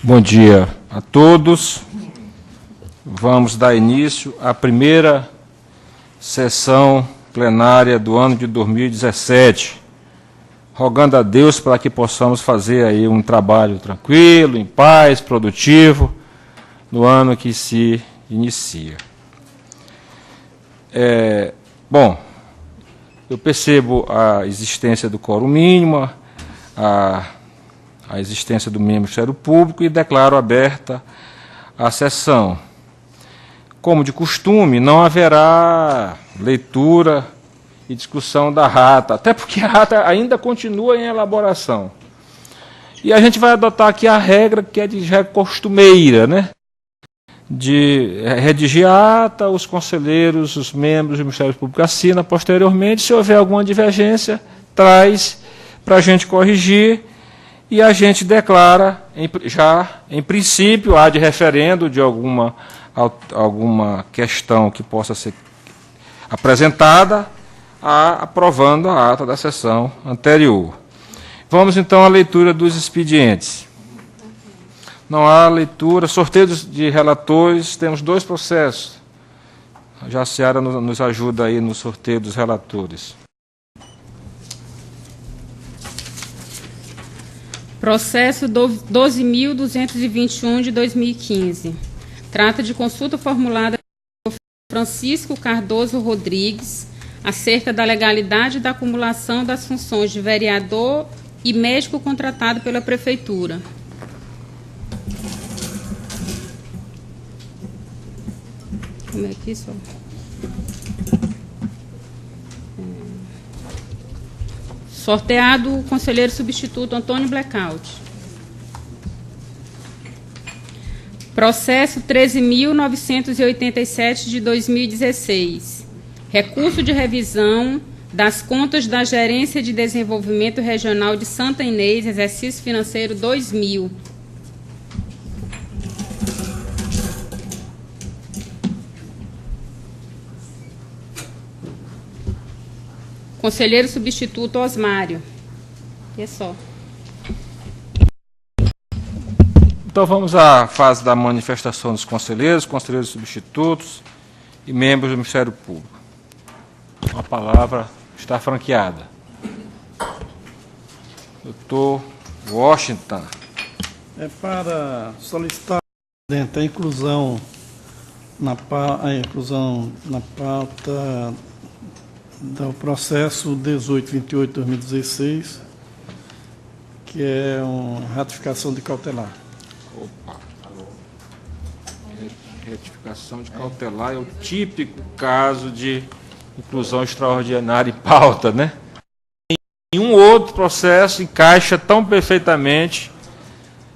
Bom dia a todos. Vamos dar início à primeira sessão plenária do ano de 2017, rogando a Deus para que possamos fazer aí um trabalho tranquilo, em paz, produtivo, no ano que se inicia. Bom, eu percebo a existência do quórum mínimo, a existência do Ministério Público e declaro aberta a sessão. Como de costume, não haverá leitura e discussão da ata, até porque a ata ainda continua em elaboração. E a gente vai adotar aqui a regra que é de regra costumeira, né? De redigir a ata, os conselheiros, os membros do Ministério Público assinam posteriormente. Se houver alguma divergência, traz para a gente corrigir. E a gente declara, já em princípio, há de referendo de alguma questão que possa ser apresentada, aprovando a ata da sessão anterior. Vamos, então, à leitura dos expedientes. Não há leitura. Sorteio de relatores, temos 2 processos. A Jaciara nos ajuda aí no sorteio dos relatores. Processo 12.221 de 2015. Trata de consulta formulada por Francisco Cardoso Rodrigues acerca da legalidade da acumulação das funções de vereador e médico contratado pela Prefeitura. Como é que isso? Sorteado o conselheiro substituto Antônio Blackout. Processo 13.987 de 2016. Recurso de revisão das contas da Gerência de Desenvolvimento Regional de Santa Inês, exercício financeiro 2000. Conselheiro substituto Osmário. E é só. Então vamos à fase da manifestação dos conselheiros substitutos e membros do Ministério Público. A palavra está franqueada. Doutor Washington. É para solicitar, presidente, a inclusão na pauta do processo 1828/2016, que é uma ratificação de cautelar. Opa. Retificação de cautelar é o típico caso de inclusão extraordinária em pauta, né? Nenhum outro processo encaixa tão perfeitamente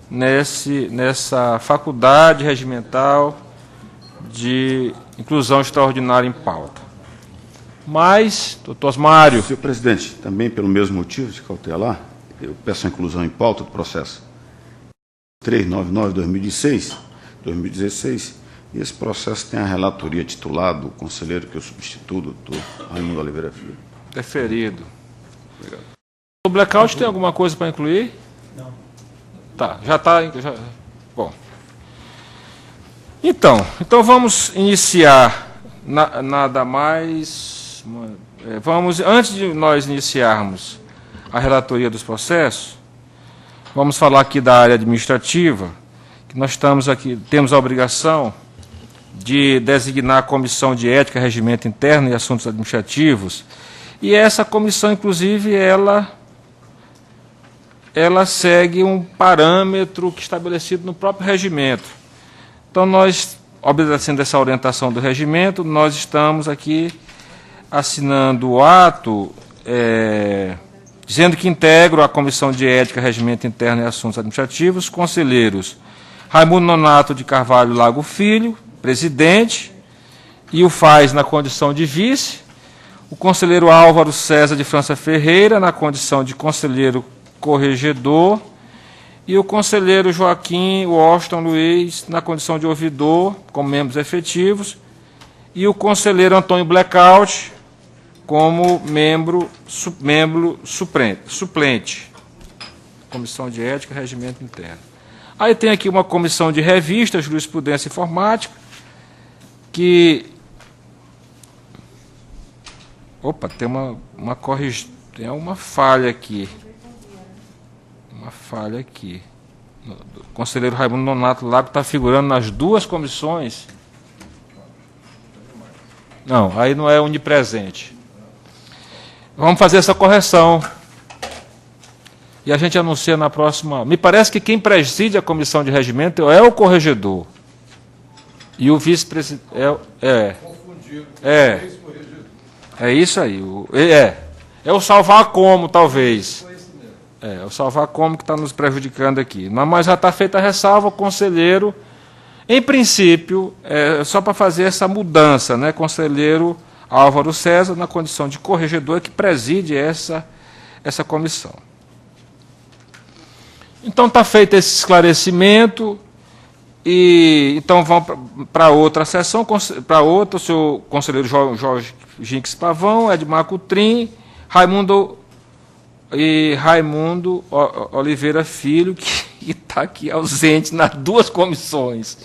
nessa faculdade regimental de inclusão extraordinária em pauta. Mas, doutor Osmário... Senhor presidente, também pelo mesmo motivo de cautelar, eu peço a inclusão em pauta do processo 399/2016, e esse processo tem a relatoria titular do conselheiro que eu substituo, doutor Raimundo Oliveira Filho. Deferido. Obrigado. O blackout tem alguma coisa para incluir? Não. Tá, já está... Bom. Então vamos iniciar, nada mais... antes de nós iniciarmos a relatoria dos processos, vamos falar aqui da área administrativa, que nós temos a obrigação de designar a Comissão de Ética, Regimento Interno e Assuntos Administrativos, e essa comissão, inclusive, ela segue um parâmetro que é estabelecido no próprio regimento. Então, nós, obedecendo essa orientação do regimento, nós estamos aqui assinando o ato, dizendo que integro a Comissão de Ética, Regimento Interno e Assuntos Administrativos, conselheiros Raimundo Nonato de Carvalho Lago Filho, presidente, e o faz na condição de vice, o conselheiro Álvaro César de França Ferreira, na condição de conselheiro corregedor, e o conselheiro Joaquim Washington Luiz, na condição de ouvidor, como membros efetivos, e o conselheiro Antônio Blackout, como membro suplente. Comissão de Ética e Regimento Interno. Aí tem aqui uma comissão de revista, jurisprudência informática, que... Opa, tem tem uma falha aqui. Uma falha aqui. O conselheiro Raimundo Nonato Lago está figurando nas duas comissões. Não, aí não é onipresente. Vamos fazer essa correção. E a gente anuncia na próxima... Me parece que quem preside a comissão de regimento é o corregedor. E o vice-presidente... É isso aí. É o salvar como, talvez. É o salvar como que está nos prejudicando aqui. Mas já está feita a ressalva, o conselheiro, em princípio, só para fazer essa mudança, né? Conselheiro Álvaro César, na condição de corregedor, que preside essa comissão. Então está feito esse esclarecimento, e então vamos para outra sessão, para outra, o senhor conselheiro Jorge Ginques Pavão, Edmar Cutrim, Raimundo Oliveira Filho, que está aqui ausente nas duas comissões.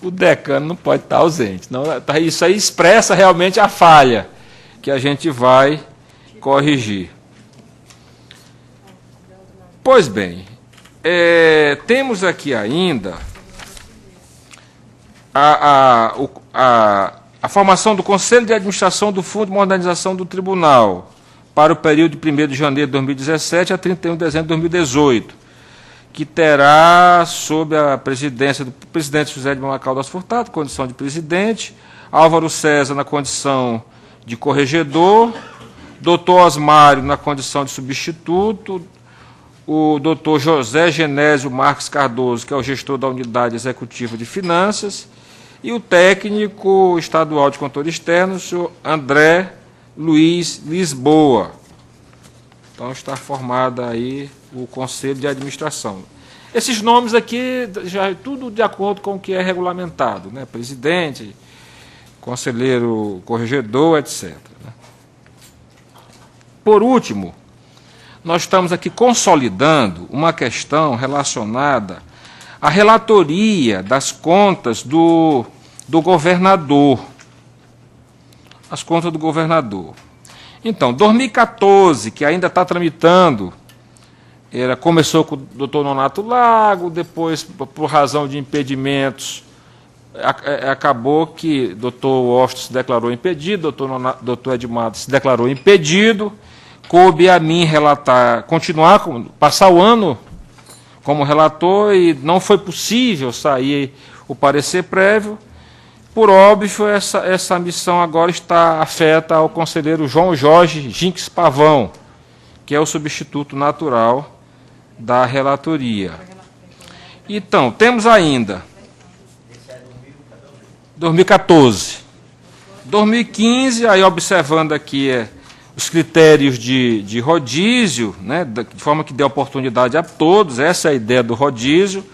O decano não pode estar ausente. Não, isso aí expressa realmente a falha que a gente vai corrigir. Pois bem, temos aqui ainda a formação do Conselho de Administração do Fundo de Modernização do Tribunal para o período de 1º de janeiro de 2017 a 31 de dezembro de 2018, que terá, sob a presidência do presidente José de Manuel Caldas Furtado, condição de presidente, Álvaro César na condição de corregedor, doutor Osmário na condição de substituto, o doutor José Genésio Marques Cardoso, que é o gestor da Unidade Executiva de Finanças, e o técnico estadual de controle externo, o senhor André Luiz Lisboa. Então está formado aí o Conselho de Administração. Esses nomes aqui já é tudo de acordo com o que é regulamentado, né? Presidente, conselheiro corregedor, etc. Por último, nós estamos aqui consolidando uma questão relacionada à relatoria das contas do governador. As contas do governador. Então, 2014, que ainda está tramitando, começou com o doutor Nonato Lago, depois, por razão de impedimentos, acabou que o doutor Washington se declarou impedido, doutor Edmar se declarou impedido, coube a mim continuar, passar o ano como relator, e não foi possível sair o parecer prévio. Por óbvio, essa missão agora está afeta ao conselheiro João Jorge Ginques Pavão, que é o substituto natural da relatoria. Então, temos ainda 2014. 2015, aí observando aqui os critérios de rodízio, né, de forma que dê oportunidade a todos, essa é a ideia do rodízio.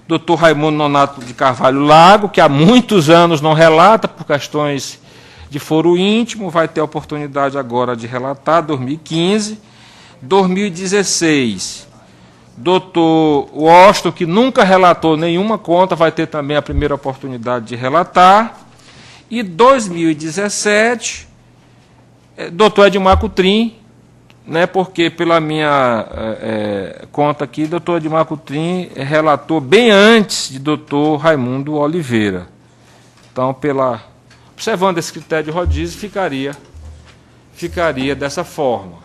Doutor Raimundo Nonato de Carvalho Lago, que há muitos anos não relata por questões de foro íntimo, vai ter a oportunidade agora de relatar, 2015. 2016, doutor Washington, que nunca relatou nenhuma conta, vai ter também a primeira oportunidade de relatar. E 2017, doutor Edmar Cutrim, né, porque pela minha conta aqui, doutor Edmar Cutrim relatou bem antes de doutor Raimundo Oliveira. Então, observando esse critério de rodízio, ficaria dessa forma.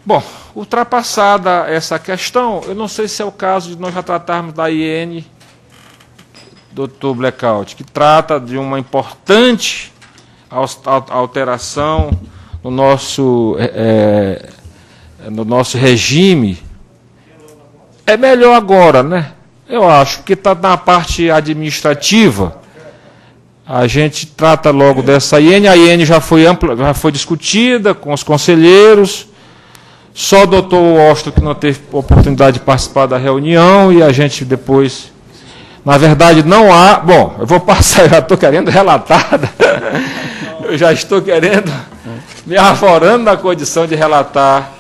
Bom, ultrapassada essa questão, eu não sei se é o caso de nós já tratarmos da IN, doutor Blackout, que trata de uma importante alteração no nosso regime. É melhor agora, né? Eu acho que está na parte administrativa. A gente trata logo dessa IN. A IN já foi discutida com os conselheiros. Só o doutor Washington que não teve oportunidade de participar da reunião, e a gente depois... Na verdade, não há... Bom, eu vou passar, eu já estou querendo relatada. Eu já estou querendo, me arvorando na condição de relatar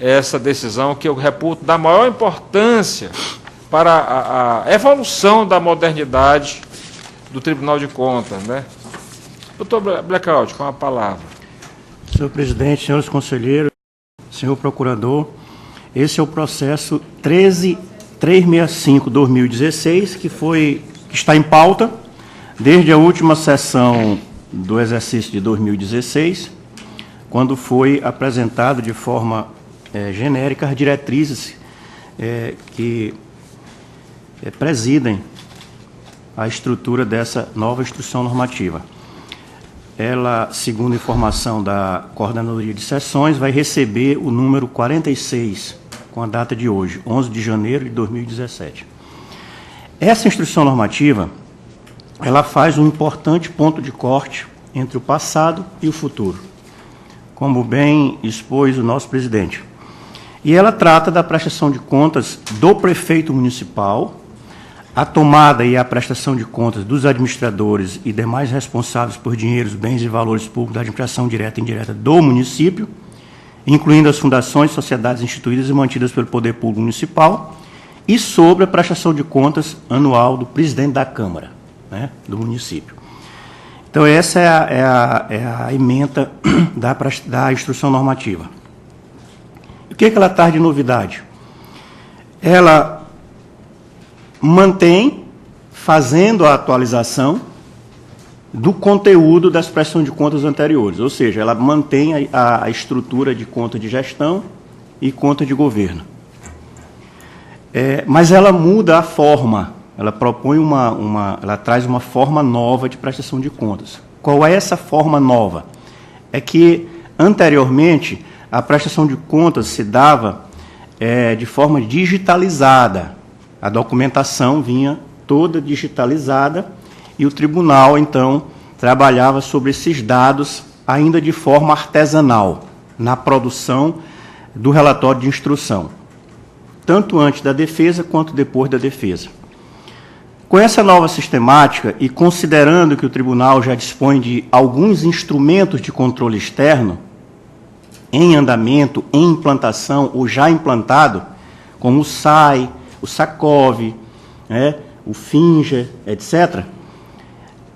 essa decisão que eu reputo da maior importância para a evolução da modernidade do Tribunal de Contas, né? Doutor Blackout, com a palavra. Senhor presidente, senhores conselheiros, senhor procurador, esse é o processo 13365-2016, que está em pauta desde a última sessão do exercício de 2016, quando foi apresentado de forma genérica as diretrizes que presidem a estrutura dessa nova instrução normativa. Ela, segundo informação da Coordenadoria de Sessões, vai receber o número 46, com a data de hoje, 11 de janeiro de 2017. Essa instrução normativa, ela faz um importante ponto de corte entre o passado e o futuro, como bem expôs o nosso presidente. E ela trata da prestação de contas do prefeito municipal, a tomada e a prestação de contas dos administradores e demais responsáveis por dinheiros, bens e valores públicos da administração direta e indireta do município, incluindo as fundações, sociedades instituídas e mantidas pelo Poder Público Municipal, e sobre a prestação de contas anual do presidente da Câmara, né, do município. Então, essa é a ementa da instrução normativa. O que ela traz de novidade? Ela mantém, fazendo a atualização do conteúdo das prestações de contas anteriores, ou seja, ela mantém a estrutura de conta de gestão e conta de governo. Mas ela muda a forma, ela propõe ela traz uma forma nova de prestação de contas. Qual é essa forma nova? É que, anteriormente, a prestação de contas se dava de forma digitalizada. A documentação vinha toda digitalizada e o tribunal, então, trabalhava sobre esses dados ainda de forma artesanal, na produção do relatório de instrução, tanto antes da defesa quanto depois da defesa. Com essa nova sistemática e considerando que o tribunal já dispõe de alguns instrumentos de controle externo, em andamento, em implantação ou já implantado, como o SAI, o SACOV, o FINGER, etc.,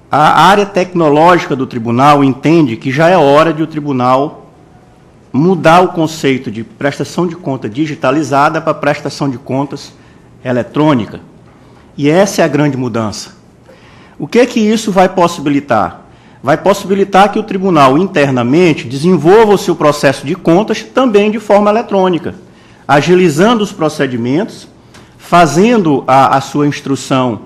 a área tecnológica do tribunal entende que já é hora de o tribunal mudar o conceito de prestação de conta digitalizada para prestação de contas eletrônica. E essa é a grande mudança. O que isso vai possibilitar? Vai possibilitar que o tribunal internamente desenvolva o seu processo de contas também de forma eletrônica, agilizando os procedimentos, fazendo a sua instrução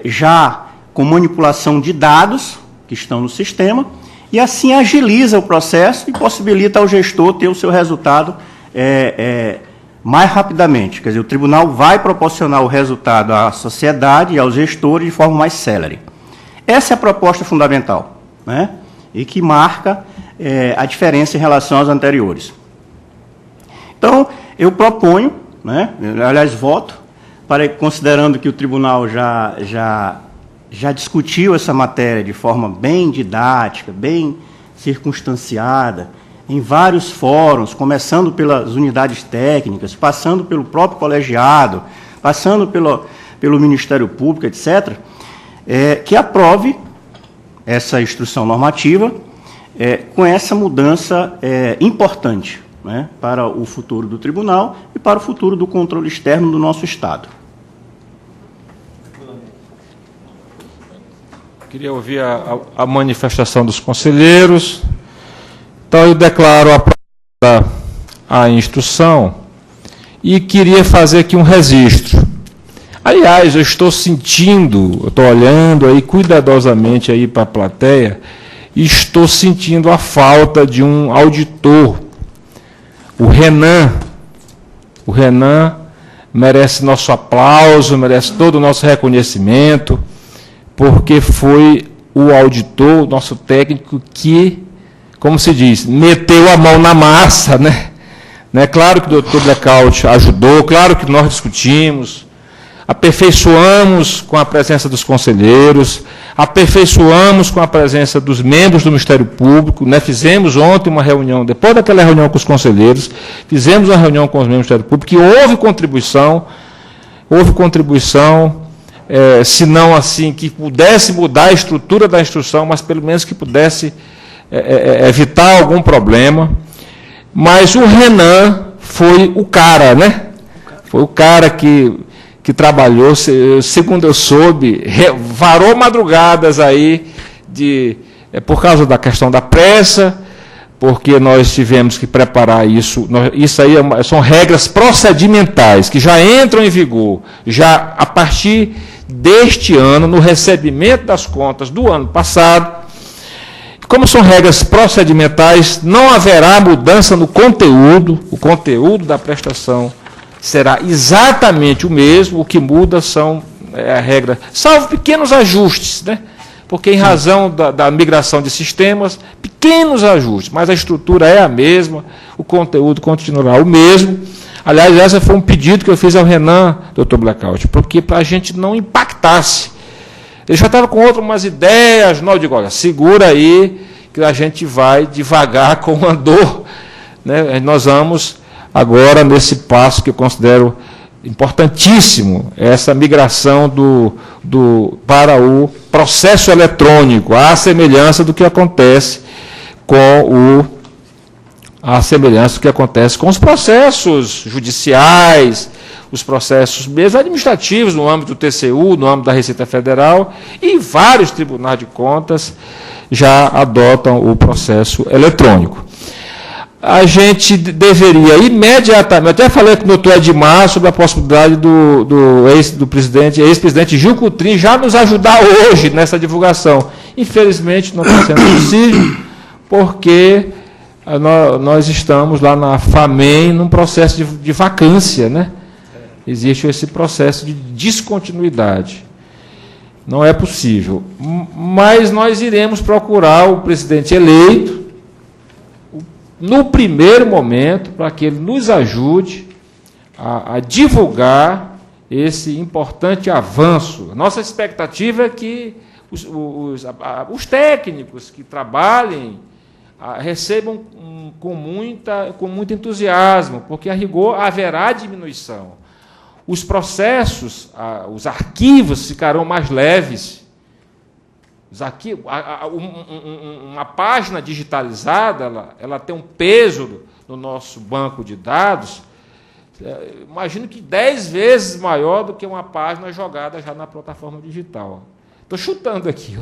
já com manipulação de dados que estão no sistema, e assim agiliza o processo e possibilita ao gestor ter o seu resultado mais rapidamente. Quer dizer, o tribunal vai proporcionar o resultado à sociedade e aos gestores de forma mais célere. Essa é a proposta fundamental, né? E que marca a diferença em relação às anteriores. Então, eu proponho, né, aliás, voto, considerando que o tribunal já discutiu essa matéria de forma bem didática, bem circunstanciada, em vários fóruns, começando pelas unidades técnicas, passando pelo próprio colegiado, passando pelo Ministério Público, etc., que aprove essa instrução normativa com essa mudança importante, né, para o futuro do tribunal e para o futuro do controle externo do nosso Estado. Queria ouvir a manifestação dos conselheiros. Então, eu declaro aprovada a instrução e queria fazer aqui um registro. Aliás, eu estou olhando aí cuidadosamente aí para a plateia e estou sentindo a falta de um auditor. O Renan merece nosso aplauso, merece todo o nosso reconhecimento, porque foi o auditor, nosso técnico, que, como se diz, meteu a mão na massa, né? Claro que o doutor Blackout ajudou, claro que nós discutimos, aperfeiçoamos com a presença dos conselheiros, aperfeiçoamos com a presença dos membros do Ministério Público, né? Fizemos ontem uma reunião, depois daquela reunião com os conselheiros, fizemos uma reunião com os membros do Ministério Público, e houve contribuição, se não assim, que pudesse mudar a estrutura da instrução, mas pelo menos que pudesse evitar algum problema. Mas o Renan foi o cara, né? Foi o cara que trabalhou, segundo eu soube, varou madrugadas aí por causa da questão da pressa, porque nós tivemos que preparar isso. Isso aí são regras procedimentais que já entram em vigor, já a partir deste ano, no recebimento das contas do ano passado. Como são regras procedimentais, não haverá mudança no conteúdo, o conteúdo da prestação será exatamente o mesmo, o que muda são a regra, salvo pequenos ajustes, né? Porque em razão da migração de sistemas, pequenos ajustes, mas a estrutura é a mesma, o conteúdo continuará o mesmo. Aliás, esse foi um pedido que eu fiz ao Renan, doutor Blackout, porque para a gente não impactasse. Ele já estava com outras ideias, não, eu digo, olha, segura aí, que a gente vai devagar com o andor, né? Nós vamos agora nesse passo que eu considero importantíssimo, essa migração para o processo eletrônico, à semelhança do que acontece com os processos judiciais, os processos mesmo administrativos no âmbito do TCU, no âmbito da Receita Federal, e vários tribunais de contas já adotam o processo eletrônico. A gente deveria imediatamente, até falei com o doutor Edmar sobre a possibilidade do ex-presidente Gil Coutrin já nos ajudar hoje nessa divulgação. Infelizmente não está sendo possível, porque nós estamos lá na FAMEM num processo de vacância, né? Existe esse processo de descontinuidade. Não é possível. Mas nós iremos procurar o presidente eleito, no primeiro momento, para que ele nos ajude a divulgar esse importante avanço. A nossa expectativa é que os técnicos que trabalhem recebam com muito entusiasmo, porque, a rigor, haverá diminuição. Os processos, os arquivos ficarão mais leves. Uma página digitalizada, ela tem um peso no nosso banco de dados, imagino que 10 vezes maior do que uma página jogada já na plataforma digital. Estou chutando aqui,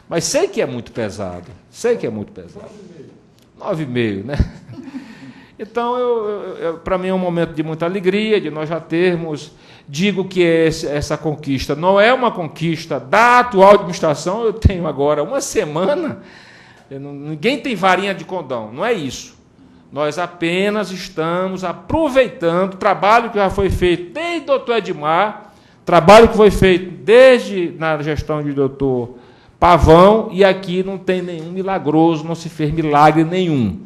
mas sei que é muito pesado. 9,5, né? Então, para mim é um momento de muita alegria, de nós já termos. Digo que essa conquista não é uma conquista da atual administração, eu tenho agora uma semana, ninguém tem varinha de condão, não é isso. Nós apenas estamos aproveitando o trabalho que já foi feito desde o doutor Edmar, trabalho que foi feito desde na gestão de doutor Pavão, e aqui não tem nenhum milagroso, não se fez milagre nenhum.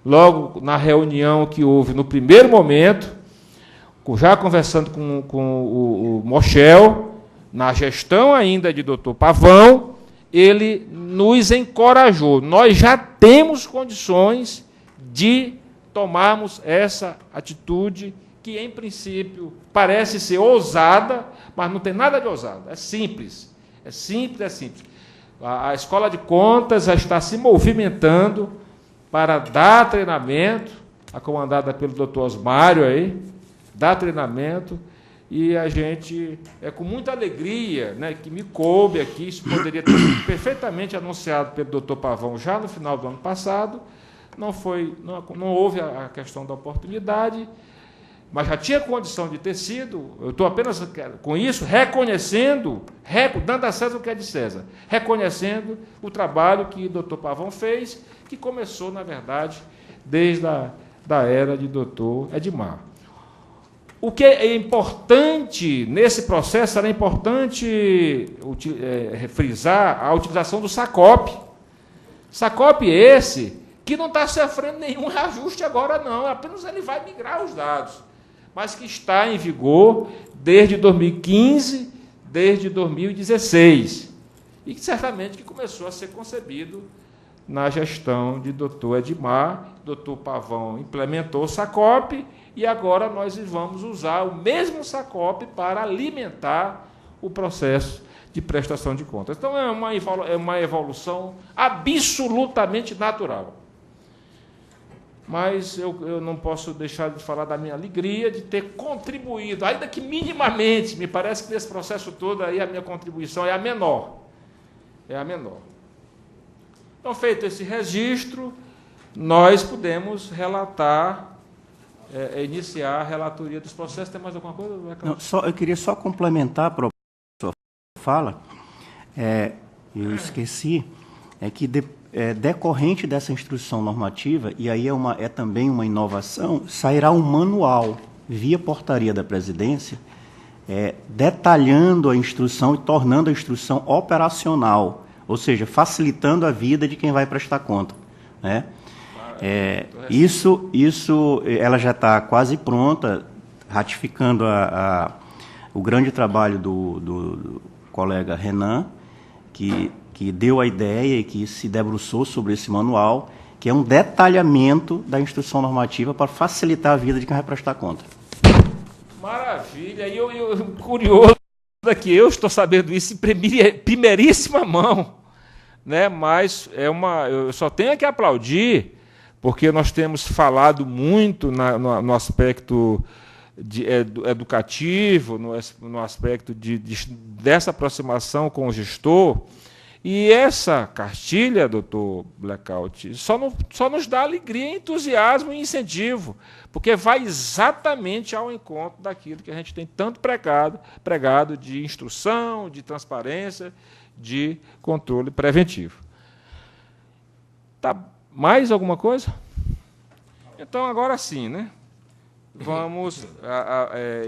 Logo na reunião que houve no primeiro momento, já conversando com o Mochel, na gestão ainda de doutor Pavão, ele nos encorajou. Nós já temos condições de tomarmos essa atitude que, em princípio, parece ser ousada, mas não tem nada de ousado. É simples. É simples. A Escola de Contas já está se movimentando para dar treinamento, comandada pelo doutor Osmário aí, dar treinamento, e a gente, com muita alegria, né, que me coube aqui, isso poderia ter sido perfeitamente anunciado pelo doutor Pavão já no final do ano passado, não houve a questão da oportunidade, mas já tinha condição de ter sido. Eu estou apenas com isso reconhecendo, dando a César o que é de César, reconhecendo o trabalho que o doutor Pavão fez, que começou, na verdade, desde da era de doutor Edmar. O que é importante nesse processo, será importante frisar a utilização do SACOP. SACOP esse que não está sofrendo nenhum reajuste agora, não, apenas ele vai migrar os dados. mas que está em vigor desde 2015, desde 2016, e que certamente que começou a ser concebido na gestão de doutor Edmar. Doutor Pavão implementou o SACOP e agora nós vamos usar o mesmo SACOP para alimentar o processo de prestação de contas. Então, é uma evolução absolutamente natural. Mas eu não posso deixar de falar da minha alegria de ter contribuído, ainda que minimamente. Me parece que nesse processo todo aí a minha contribuição é a menor. É a menor. Então, feito esse registro, nós podemos relatar, iniciar a relatoria dos processos. Tem mais alguma coisa? Não, eu queria só complementar a sua fala. Eu esqueci, que decorrente dessa instrução normativa, e aí é também uma inovação, sairá um manual via portaria da presidência, detalhando a instrução e tornando a instrução operacional, ou seja, facilitando a vida de quem vai prestar conta, né? Isso ela já está quase pronta, ratificando o grande trabalho do colega Renan, que deu a ideia e que se debruçou sobre esse manual, que é um detalhamento da instrução normativa para facilitar a vida de quem vai prestar conta. Maravilha! E eu curioso que eu estou sabendo isso em primeiríssima mão, né? Mas eu só tenho que aplaudir, porque nós temos falado muito no aspecto educativo, no aspecto dessa aproximação com o gestor. E essa cartilha, doutor Blackout, só nos dá alegria, entusiasmo e incentivo, porque vai exatamente ao encontro daquilo que a gente tem tanto pregado de instrução, de transparência, de controle preventivo. Tá, mais alguma coisa? Então, agora sim, né? Vamos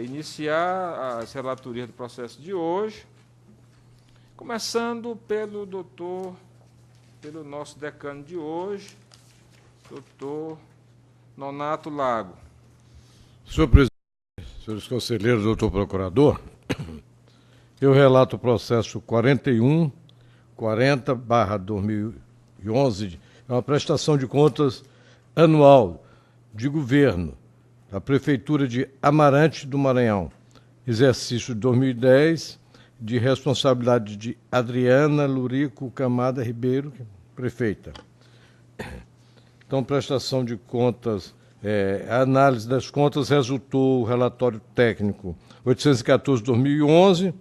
iniciar as relatorias do processo de hoje. Começando pelo nosso decano de hoje, doutor Nonato Lago. Senhor presidente, senhores conselheiros, doutor procurador, eu relato o processo 4140/2011, é uma prestação de contas anual de governo da Prefeitura de Amarante do Maranhão, exercício de 2010, de responsabilidade de Adriana Lurico Camada Ribeiro, prefeita. Então, prestação de contas, a análise das contas resultou o relatório técnico 814/2011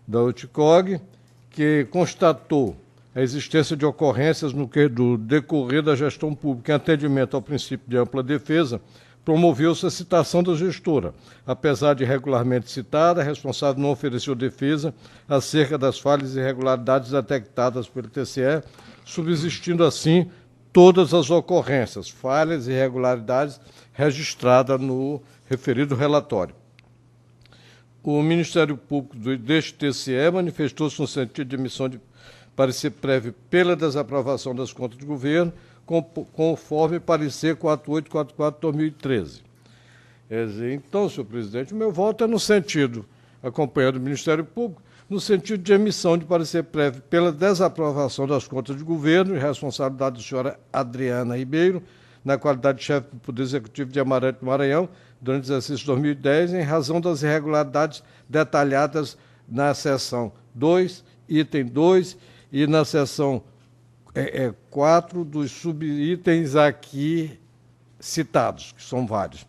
da UTCOG, que constatou a existência de ocorrências do decorrer da gestão pública em atendimento ao princípio de ampla defesa. Promoveu-se a citação da gestora. Apesar de regularmente citada, a responsável não ofereceu defesa acerca das falhas e irregularidades detectadas pelo TCE, subsistindo assim todas as ocorrências, falhas e irregularidades registradas no referido relatório. O Ministério Público deste TCE manifestou-se no sentido de emissão de parecer prévio pela desaprovação das contas de governo, conforme parecer 4844/2013. Então, senhor presidente, o meu voto é no sentido, acompanhando o Ministério Público, no sentido de emissão de parecer prévio pela desaprovação das contas de governo e responsabilidade da senhora Adriana Ribeiro, na qualidade de chefe do Poder Executivo de Amarante do Maranhão, durante o exercício 2010, em razão das irregularidades detalhadas na seção 2, item 2, e na seção 4 dos subitens aqui citados, que são vários.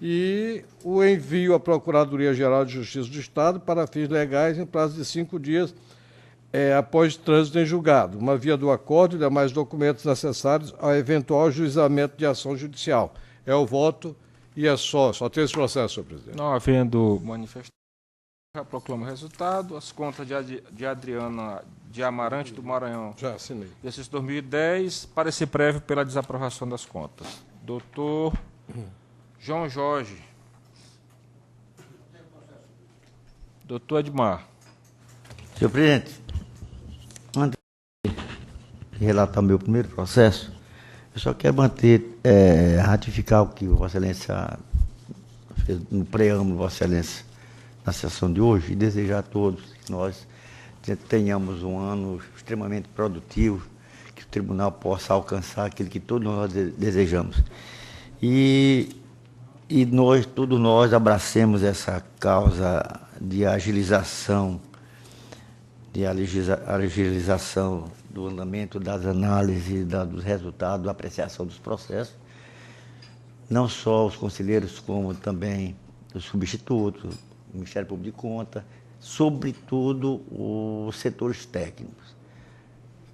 E o envio à Procuradoria-Geral de Justiça do Estado para fins legais em prazo de 5 dias após trânsito em julgado, uma via do acordo e demais documentos necessários ao eventual ajuizamento de ação judicial. É o voto e é só tem esse processo, senhor presidente. Não havendo manifestação, já proclamo o resultado. As contas de Adriana de Amarante do Maranhão. Já assinei. Exercício 2010, parecer prévio pela desaprovação das contas. Doutor João Jorge. Doutor Edmar. Senhor presidente, antes de relatar o meu primeiro processo, eu só quero ratificar o que Vossa Excelência no preâmbulo, Vossa Excelência, na sessão de hoje, e desejar a todos que nós tenhamos um ano extremamente produtivo, que o tribunal possa alcançar aquilo que todos nós desejamos. E todos nós abracemos essa causa de agilização, do andamento das análises, dos resultados, da apreciação dos processos, não só os conselheiros, como também os substitutos, o Ministério Público de Contas, sobretudo os setores técnicos,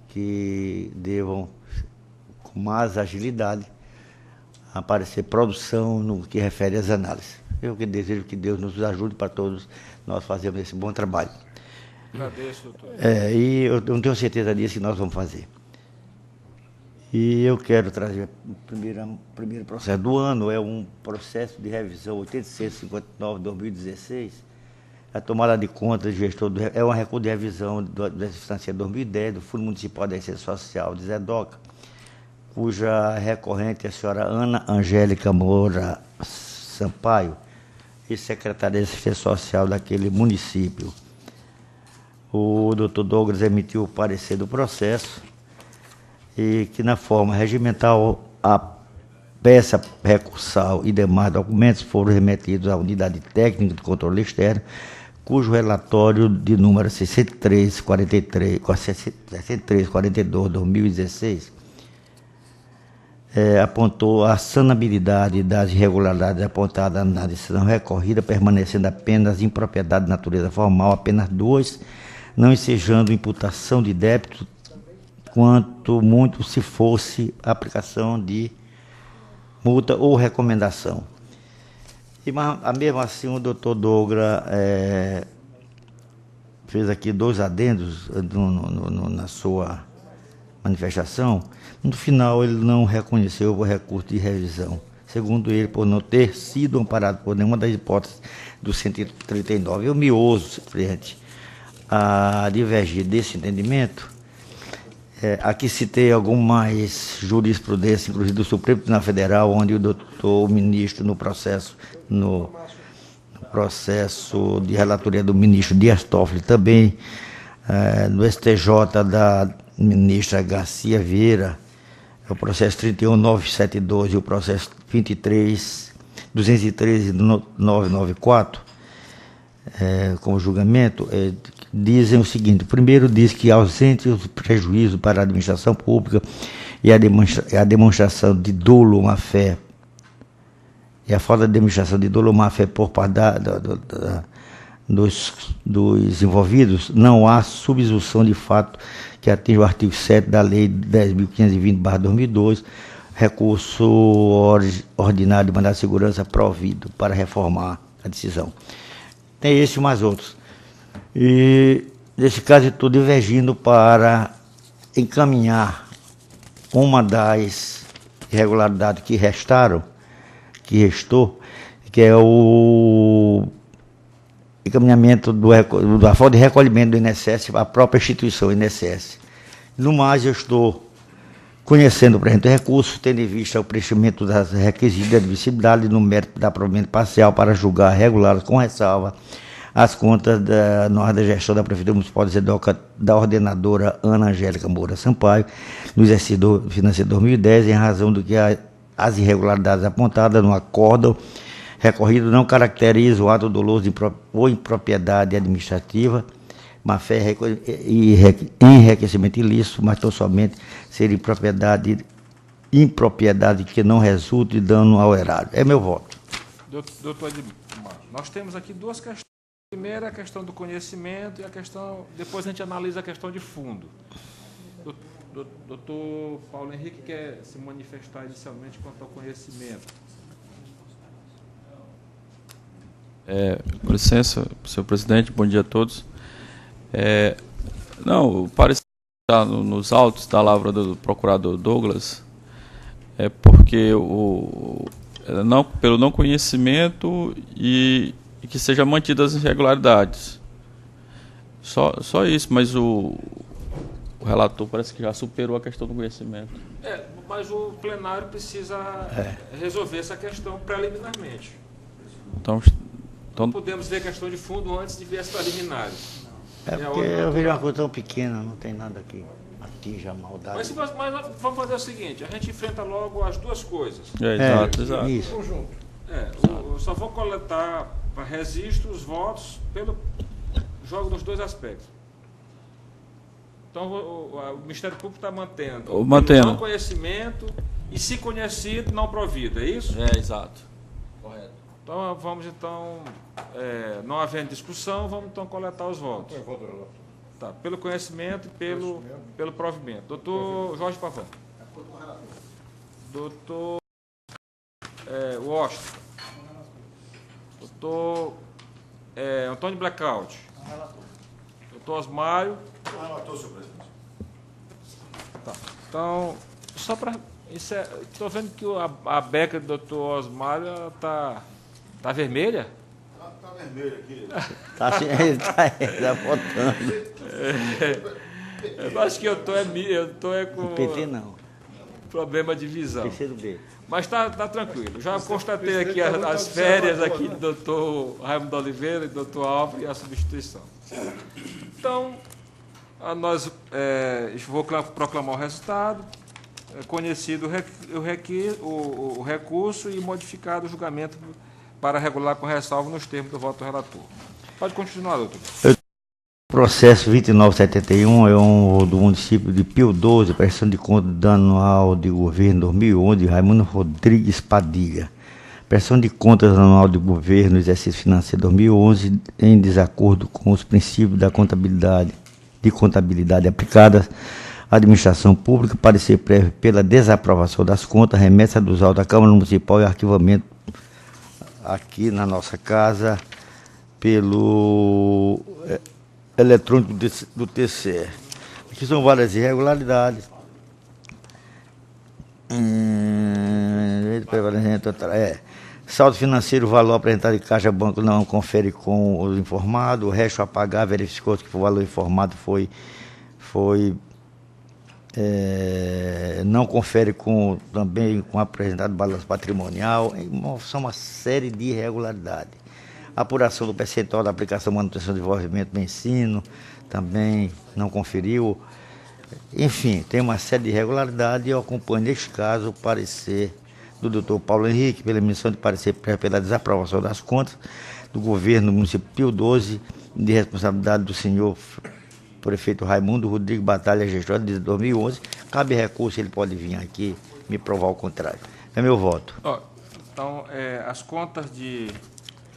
que devam, com mais agilidade, aparecer produção no que refere às análises. Eu que desejo que Deus nos ajude para todos nós fazermos esse bom trabalho. Agradeço, doutor. E eu não tenho certeza disso que nós vamos fazer. E eu quero trazer o primeiro processo do ano, é um processo de revisão 8659-2016, a tomada de conta de gestor, é um recurso de revisão da instância 2010 do Fundo Municipal de Assistência Social de Zedoca, cuja recorrente é a senhora Ana Angélica Moura Sampaio, e secretária de Assistência Social daquele município. O doutor Douglas emitiu o parecer do processo e que, na forma regimental, a peça recursal e demais documentos foram remetidos à Unidade Técnica de Controle Externo, cujo relatório de número 6342-2016 apontou a sanabilidade das irregularidades apontadas na decisão recorrida, permanecendo apenas impropriedade de natureza formal, apenas 2, não ensejando imputação de débito, quanto muito se fosse aplicação de multa ou recomendação. E mesmo assim o doutor Douglas fez aqui 2 adendos na sua manifestação. No final, ele não reconheceu o recurso de revisão, segundo ele, por não ter sido amparado por nenhuma das hipóteses do 139. Eu me ouso, frente a divergir desse entendimento. Aqui citei algumas jurisprudências, inclusive do Supremo Tribunal Federal, onde o ministro, no processo de relatoria do ministro Dias Toffoli, também no STJ da ministra Garcia Vieira, o processo 31972 e o processo 213.994, como julgamento, dizem o seguinte: primeiro, diz que ausente o prejuízo para a administração pública e a demonstração de dolo ou má-fé, e a falta de demonstração de dolo ou má-fé por parte dos envolvidos, não há subsunção de fato que atinge o artigo 7 da Lei 10.520/2002, recurso ordinário de mandado de segurança provido para reformar a decisão. Tem esse e mais outros. E, nesse caso, estou divergindo para encaminhar uma das irregularidades que restou, que é o encaminhamento da falta de recolhimento do INSS à própria instituição INSS. No mais, eu estou conhecendo o presente recurso, tendo em vista o preenchimento das requisitos de admissibilidade no mérito da provimento parcial para julgar regulares com ressalva as contas da gestão da Prefeitura Municipal de Zedoca, da ordenadora Ana Angélica Moura Sampaio, no exercício financeiro 2010, em razão do que as irregularidades apontadas no acórdão recorrido não caracterizam o ato doloso ou impropriedade administrativa, má-fé e enriquecimento ilícito, mas tão somente ser impropriedade que não resulte de dano ao erário. É meu voto. Doutor Edmar, nós temos aqui 2 questões. A primeira é a questão do conhecimento e a questão, depois a gente analisa a questão de fundo. Doutor Paulo Henrique quer se manifestar inicialmente quanto ao conhecimento. Com licença, senhor presidente, bom dia a todos. O parecer está nos autos da lavra do procurador Douglas, porque pelo não conhecimento e que sejam mantidas as irregularidades. Só isso, mas o relator parece que já superou a questão do conhecimento. Mas o plenário precisa resolver essa questão preliminarmente. Então, Não podemos ver a questão de fundo antes de ver as preliminares. É porque eu vejo uma coisa tão pequena, não tem nada que atinja a maldade. Mas vamos fazer o seguinte, a gente enfrenta logo as duas coisas. exato. Isso. Eu só vou coletar para registro os votos pelo jogo dos dois aspectos. Então o Ministério Público está mantendo Mantendo. não conhecimento e, se conhecido, não provido, é isso? Exato. Correto. Então vamos não havendo discussão, vamos então coletar os votos. Tá, pelo conhecimento e pelo provimento. Doutor Jorge Pavão. Doutor Washington. Doutor Antônio Blackout. Doutor Osmário. Senhor presidente. Tá. Então, só para... Estou vendo que a beca do doutor Osmário está vermelha. Está vermelho aqui. Ele tá botando. Eu acho que eu tô com PT não. problema de visão. PC do B. Mas está tranquilo. Já constatei aqui as férias aqui do doutor Raimundo Oliveira e do doutor Alves e a substituição. Então, vou proclamar o resultado, conhecido o recurso e modificado o julgamento para regular com ressalva nos termos do voto do relator. Pode continuar, doutor. O processo 2971 é do município de Pio 12, prestação de conta do anual de governo 2011, de Raimundo Rodrigues Padilha. Prestação de contas anual de governo, exercício financeiro 2011, em desacordo com os princípios da contabilidade aplicada à administração pública, parecer prévio pela desaprovação das contas, remessa dos autos da Câmara Municipal e arquivamento aqui na nossa casa pelo eletrônico do TCE. Aqui são várias irregularidades. Saldo financeiro, valor apresentado em caixa banco não confere com o informado, o resto a pagar, verificou que o valor informado não confere também com apresentado balanço patrimonial. São uma série de irregularidades. Apuração do percentual da aplicação manutenção de desenvolvimento do ensino também não conferiu. Enfim, tem uma série de irregularidades e eu acompanho neste caso o parecer do doutor Paulo Henrique, pela emissão de parecer pela desaprovação das contas do governo do município Pio 12, de responsabilidade do senhor prefeito Raimundo Rodrigues Batalha, gestor de 2011. Cabe recurso, ele pode vir aqui me provar o contrário. É meu voto. Então, as contas de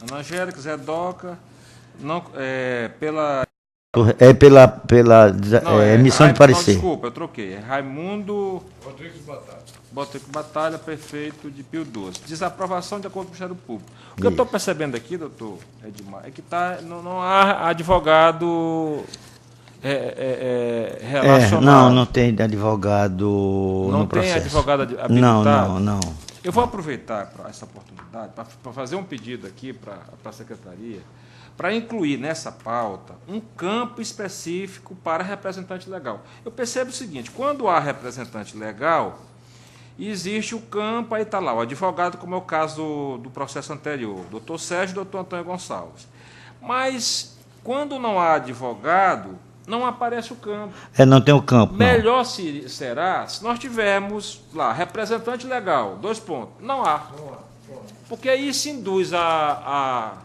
Ana Angélica, Zé Doca, pela emissão de parecer. Não, desculpa, eu troquei. Raimundo Rodrigues Batalha, prefeito de Pio 12. Desaprovação de acordo com o Ministério Público. O que eu estou percebendo aqui, doutor Edmar, é que não há advogado relacionado. Não tem advogado não no processo. Não tem advogado habilitado? Não. Eu vou aproveitar essa oportunidade para fazer um pedido aqui para a Secretaria, para incluir nessa pauta um campo específico para representante legal. Eu percebo o seguinte, quando há representante legal, existe o campo, aí está lá, o advogado, como é o caso do processo anterior, doutor Sérgio e doutor Antônio Gonçalves. Mas, quando não há advogado, não aparece o campo. Não tem o campo. Melhor será se nós tivermos lá, representante legal, 2 pontos. Não há. Porque isso induz a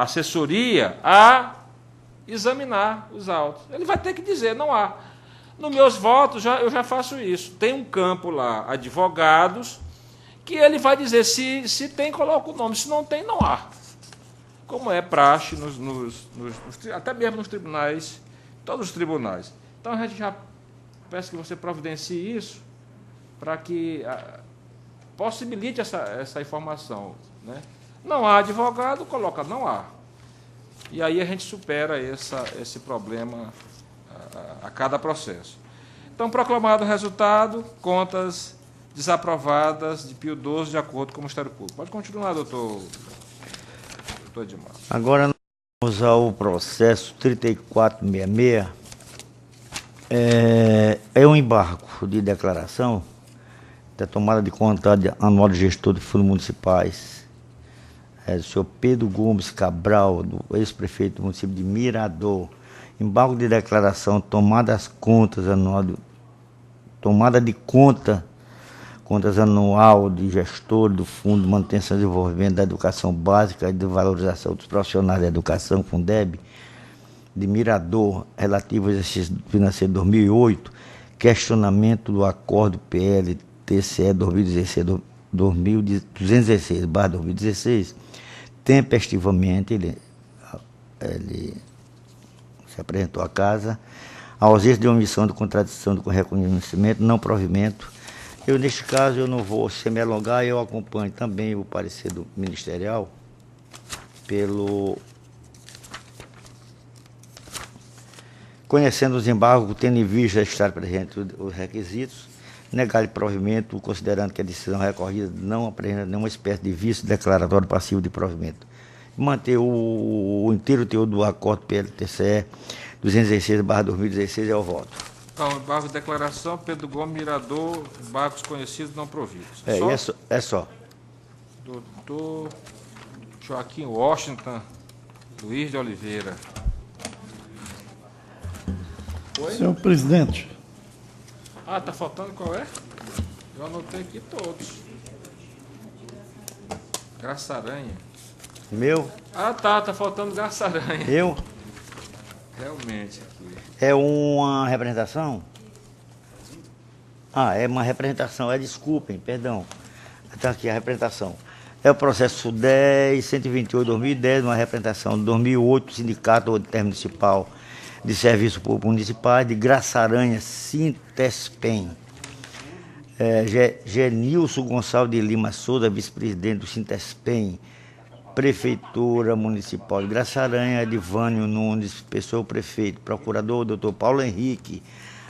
assessoria a examinar os autos. Ele vai ter que dizer, não há. Nos meus votos, eu já faço isso. Tem um campo lá, advogados, que ele vai dizer se tem, coloca o nome. Se não tem, não há. Como é praxe, até mesmo nos tribunais, todos os tribunais. Então, a gente já peço que você providencie isso para que possibilite essa informação, né? Não há advogado, coloca não há. E aí a gente supera esse problema a cada processo. Então, proclamado o resultado, contas desaprovadas de Pio 12, de acordo com o Ministério Público. Pode continuar, doutor Edmar. Agora nós vamos ao processo 3466. É um embargo de declaração da tomada de conta anual de gestor de fundos municipais do senhor Pedro Gomes Cabral, do ex-prefeito do município de Mirador, embargo de declaração, tomada de contas anual de gestor do Fundo de Manutenção e Desenvolvimento da Educação Básica e de Valorização dos Profissionais da Educação, Fundeb, de Mirador, relativo ao exercício financeiro 2008, questionamento do acordo PL-TCE 216/2016, tempestivamente ele se apresentou à casa, a ausência de omissão de contradição com reconhecimento, não provimento. Eu, neste caso, eu não vou se me alongar, eu acompanho também o parecer do ministerial conhecendo os embargos, tendo em vista estar presente os requisitos, negar-lhe provimento, considerando que a decisão recorrida não apresenta nenhuma espécie de vício declaratório passivo de provimento. Manter o inteiro teor do acordo PL-TCE 216/2016 é o voto. Então, embargo de declaração, Pedro Gomes, Mirador, embargos conhecidos não providos. É só. Doutor Joaquim Washington Luiz de Oliveira. Oi? Senhor presidente. Tá faltando qual é? Eu anotei aqui todos. Graça Aranha. Meu? Tá faltando Graça Aranha. Eu? Realmente aqui. É uma representação? É uma representação, desculpem, perdão. Está aqui a representação. É o processo 10.128/2010, uma representação de 2008 do Sindicato Intermunicipal de Serviços Públicos Municipais de Graça Aranha, Sintespem. Genilson Gonçalves de Lima Souza, vice-presidente do Sintespem, Prefeitura Municipal de Graça Aranha, Edivânio Nunes Pessoa, prefeito, procurador, doutor Paulo Henrique,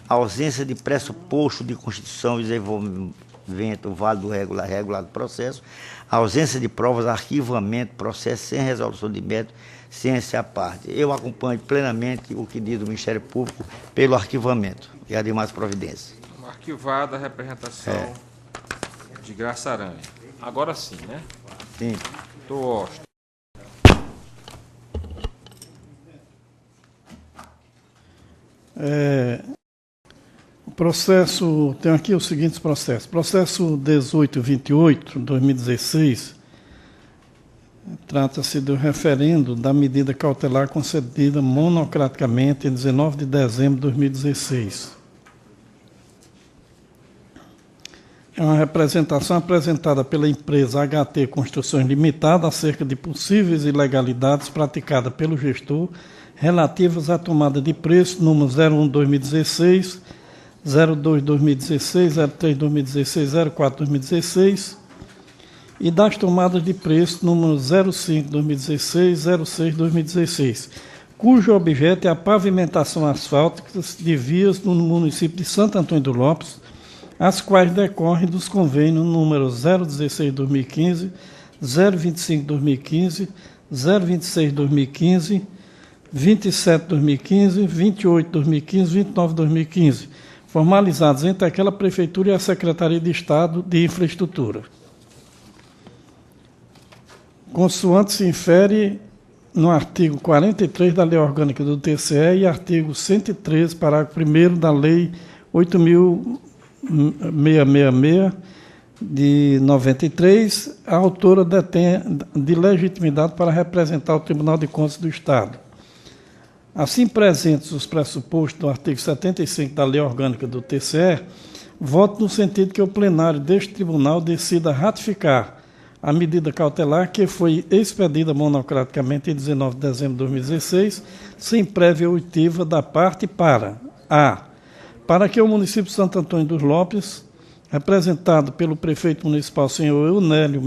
ausência de pressuposto de constituição e desenvolvimento válido regulado processo, ausência de provas, arquivamento, processo sem resolução de mérito, ciência à parte. Eu acompanho plenamente o que diz o Ministério Público pelo arquivamento e as demais providências. Arquivada a representação de Graça Aranha. Agora sim, né? Sim. Washington. O processo, tem aqui os seguintes processos. Processo 1828/2016, trata-se do referendo da medida cautelar concedida monocraticamente em 19 de dezembro de 2016. É uma representação apresentada pela empresa HT Construções Limitada acerca de possíveis ilegalidades praticadas pelo gestor relativas à tomada de preço número 01/2016, 02/2016, 03/2016, 04/2016 e das tomadas de preço número 05/2016, 06/2016, cujo objeto é a pavimentação asfáltica de vias no município de Santo Antônio do Lopes, as quais decorrem dos convênios número 016/2015, 025/2015, 026/2015, 27/2015, 28/2015, 29/2015, formalizados entre aquela Prefeitura e a Secretaria de Estado de Infraestrutura. Consoante se infere no artigo 43 da Lei Orgânica do TCE e artigo 113, parágrafo 1º da Lei 8.666, de 93, a autora detém de legitimidade para representar o Tribunal de Contas do Estado. Assim presentes os pressupostos do artigo 75 da Lei Orgânica do TCE, voto no sentido que o plenário deste tribunal decida ratificar a medida cautelar que foi expedida monocraticamente em 19 de dezembro de 2016, sem prévia oitiva da parte para que o município de Santo Antônio dos Lopes, representado pelo prefeito municipal, senhor Eunélio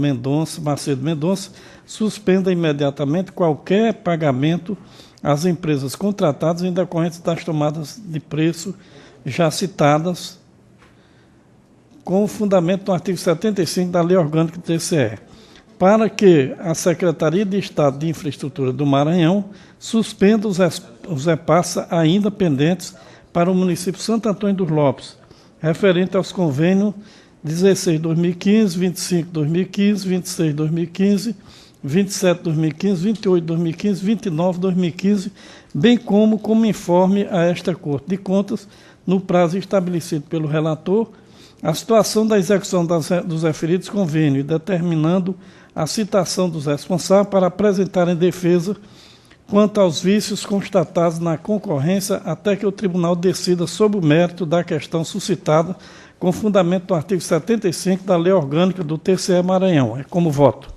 Macedo Mendonça, suspenda imediatamente qualquer pagamento às empresas contratadas em decorrência das tomadas de preço já citadas, com fundamento no artigo 75 da Lei Orgânica do TCE, para que a Secretaria de Estado de Infraestrutura do Maranhão suspenda os repasses ainda pendentes para o município de Santo Antônio dos Lopes, referente aos convênios 16, 2015, 25, 2015, 26, 2015, 27, 2015, 28, 2015, 29, 2015, bem como informe a esta Corte de Contas, no prazo estabelecido pelo relator, a situação da execução dos referidos convênios, determinando a citação dos responsáveis para apresentarem defesa quanto aos vícios constatados na concorrência até que o tribunal decida sobre o mérito da questão suscitada com fundamento do artigo 75 da Lei Orgânica do TCE Maranhão. É como voto.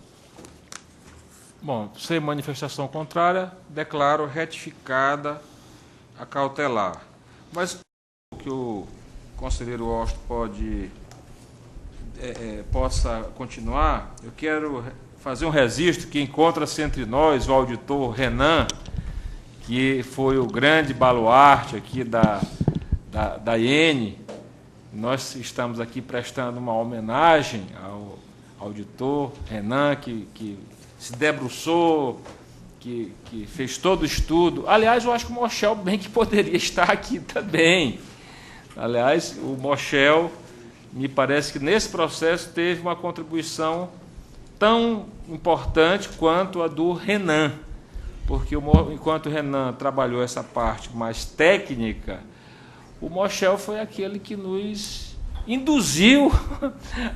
Bom, sem manifestação contrária, declaro retificada a cautelar. Mas o que o conselheiro Washington possa continuar, eu quero fazer um registro que encontra-se entre nós o auditor Renan, que foi o grande baluarte aqui da IN. Nós estamos aqui prestando uma homenagem ao auditor Renan, que se debruçou, que fez todo o estudo. Aliás, eu acho que o Mochel bem que poderia estar aqui também. Aliás, o Mochel, me parece que nesse processo teve uma contribuição tão importante quanto a do Renan, porque enquanto o Renan trabalhou essa parte mais técnica, o Mochel foi aquele que nos induziu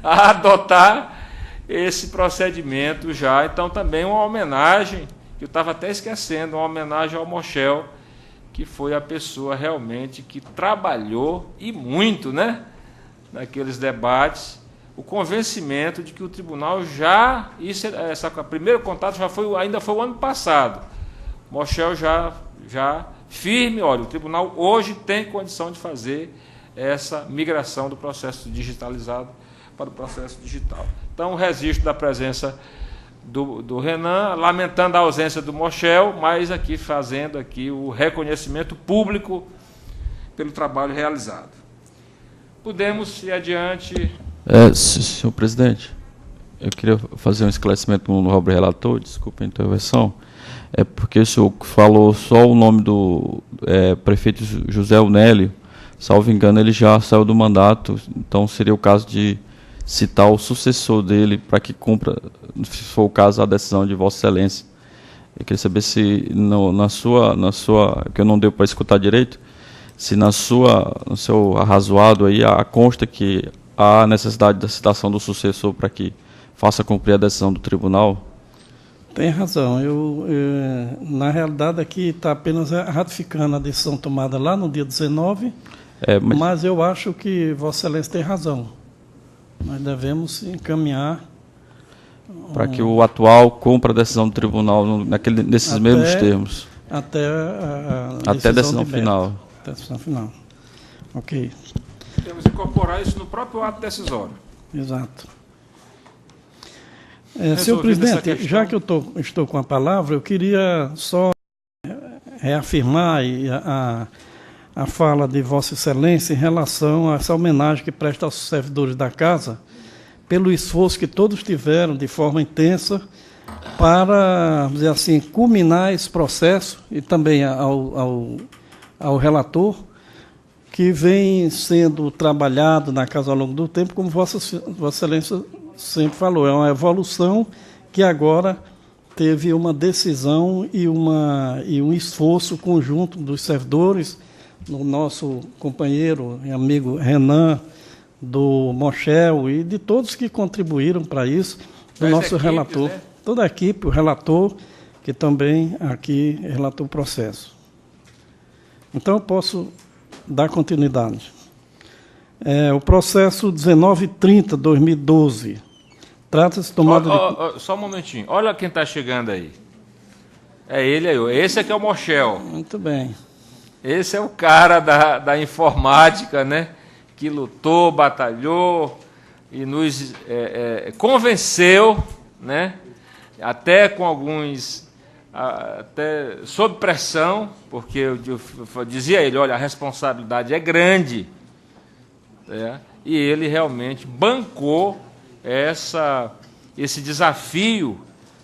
a adotar esse procedimento já. Então, também uma homenagem, que eu estava até esquecendo, uma homenagem ao Mochel, que foi a pessoa realmente que trabalhou, e muito, né, naqueles debates, o convencimento de que o tribunal já, essa primeiro contato ainda foi o ano passado. Mochel já firme, olha, o tribunal hoje tem condição de fazer essa migração do processo digitalizado para o processo digital. Então, registro da presença do Renan, lamentando a ausência do Mochel, mas aqui fazendo aqui o reconhecimento público pelo trabalho realizado. Podemos ir adiante. Senhor presidente, eu queria fazer um esclarecimento no nobre relator, desculpa a intervenção, porque o senhor falou só o nome do prefeito José Onélio, salvo engano, ele já saiu do mandato, então seria o caso de citar o sucessor dele para que cumpra, se for o caso, a decisão de Vossa Excelência. Eu queria saber se na sua, que eu não deu para escutar direito, se no seu arrazoado aí consta que há necessidade da citação do sucessor para que faça cumprir a decisão do tribunal? Tem razão. Na realidade, aqui está apenas ratificando a decisão tomada lá no dia 19, mas eu acho que Vossa Excelência tem razão. Nós devemos encaminhar para que o atual cumpra a decisão do tribunal nesses mesmos termos. Até a decisão final. Até a decisão final. Ok. Temos que incorporar isso no próprio ato decisório. Exato. Senhor presidente, já que eu estou com a palavra, eu queria só reafirmar a fala de Vossa Excelência em relação a essa homenagem que presta aos servidores da Casa, pelo esforço que todos tiveram de forma intensa para, vamos dizer assim, culminar esse processo, e também ao relator, que vem sendo trabalhado na Casa ao longo do tempo, como Vossa Excelência sempre falou, é uma evolução que agora teve uma decisão e um esforço conjunto dos servidores, do nosso companheiro e amigo Renan, do Mochel e de todos que contribuíram para isso, do nosso relator, né? Toda a equipe, o relator, que também aqui relatou o processo. Então, eu posso dar continuidade. O processo 1930-2012, trata-se de tomada de... Só um momentinho, olha quem está chegando aí. É ele aí, esse aqui é o Mochel. Muito bem. Esse é o cara da informática, né? Que lutou, batalhou e nos convenceu, né? Até com alguns, até sob pressão, porque eu dizia a ele, olha, a responsabilidade é grande, e ele realmente bancou esse desafio,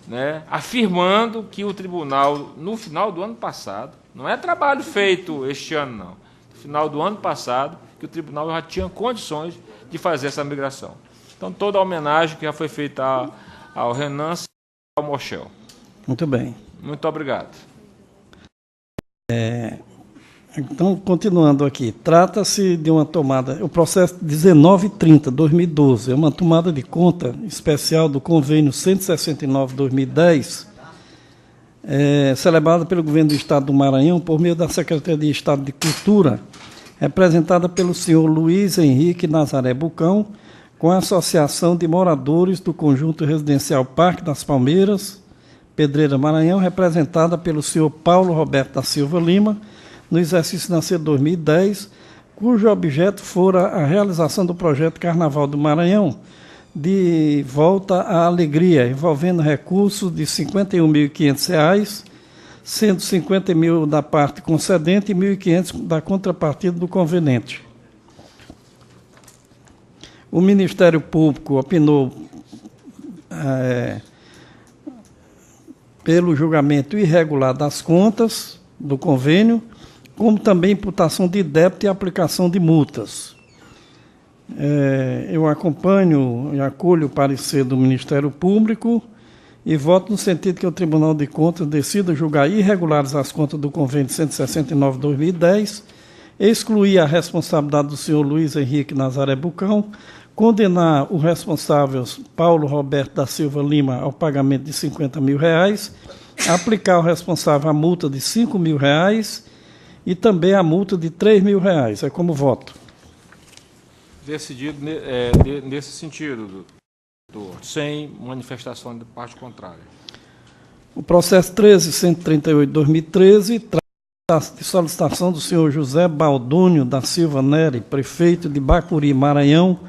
né? Afirmando que o tribunal, no final do ano passado, não é trabalho feito este ano, não. final do ano passado, que o tribunal já tinha condições de fazer essa migração. Então, toda a homenagem que já foi feita ao Renan e ao Mochel. Muito bem. Muito obrigado. Então, continuando aqui, trata-se de uma tomada, o processo 1930-2012, é uma tomada de conta especial do convênio 169-2010, celebrada pelo governo do Estado do Maranhão por meio da Secretaria de Estado de Cultura, representada pelo senhor Luiz Henrique Nazaré Bucão, com a Associação de Moradores do Conjunto Residencial Parque das Palmeiras, Pedreira, Maranhão, representada pelo senhor Paulo Roberto da Silva Lima, no exercício financeiro 2010, cujo objeto fora a realização do projeto Carnaval do Maranhão, de volta à alegria, envolvendo recursos de R$ 51.500, sendo R$ 50.000 da parte concedente e R$ 1.500 da contrapartida do convenente. O Ministério Público opinou pelo julgamento irregular das contas do convênio, como também imputação de débito e aplicação de multas. Eu acompanho e acolho o parecer do Ministério Público e voto no sentido que o Tribunal de Contas decida julgar irregulares as contas do convênio 169/2010, excluir a responsabilidade do senhor Luiz Henrique Nazaré Bucão, condenar o responsável Paulo Roberto da Silva Lima ao pagamento de R$ 50.000, aplicar ao responsável a multa de R$ 5.000 e também a multa de R$ 3.000. É como voto. Decidido nesse sentido, doutor, sem manifestação de parte contrária. O processo 13.138/2013 trata de solicitação do senhor José Baldúnio da Silva Neri, prefeito de Bacuri, Maranhão,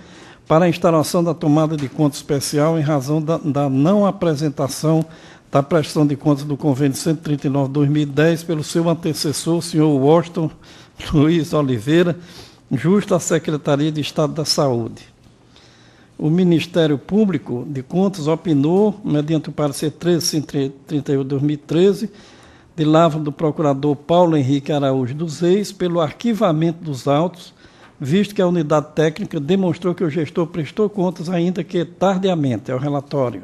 para a instalação da tomada de conta especial em razão da não apresentação da prestação de contas do convênio 139/2010 pelo seu antecessor, o senhor Washington Luiz Oliveira, justo à Secretaria de Estado da Saúde. O Ministério Público de Contas opinou, mediante o parecer 13.138/2013, de lavra do procurador Paulo Henrique Araújo dos Reis, pelo arquivamento dos autos, visto que a unidade técnica demonstrou que o gestor prestou contas, ainda que tardiamente, é o relatório.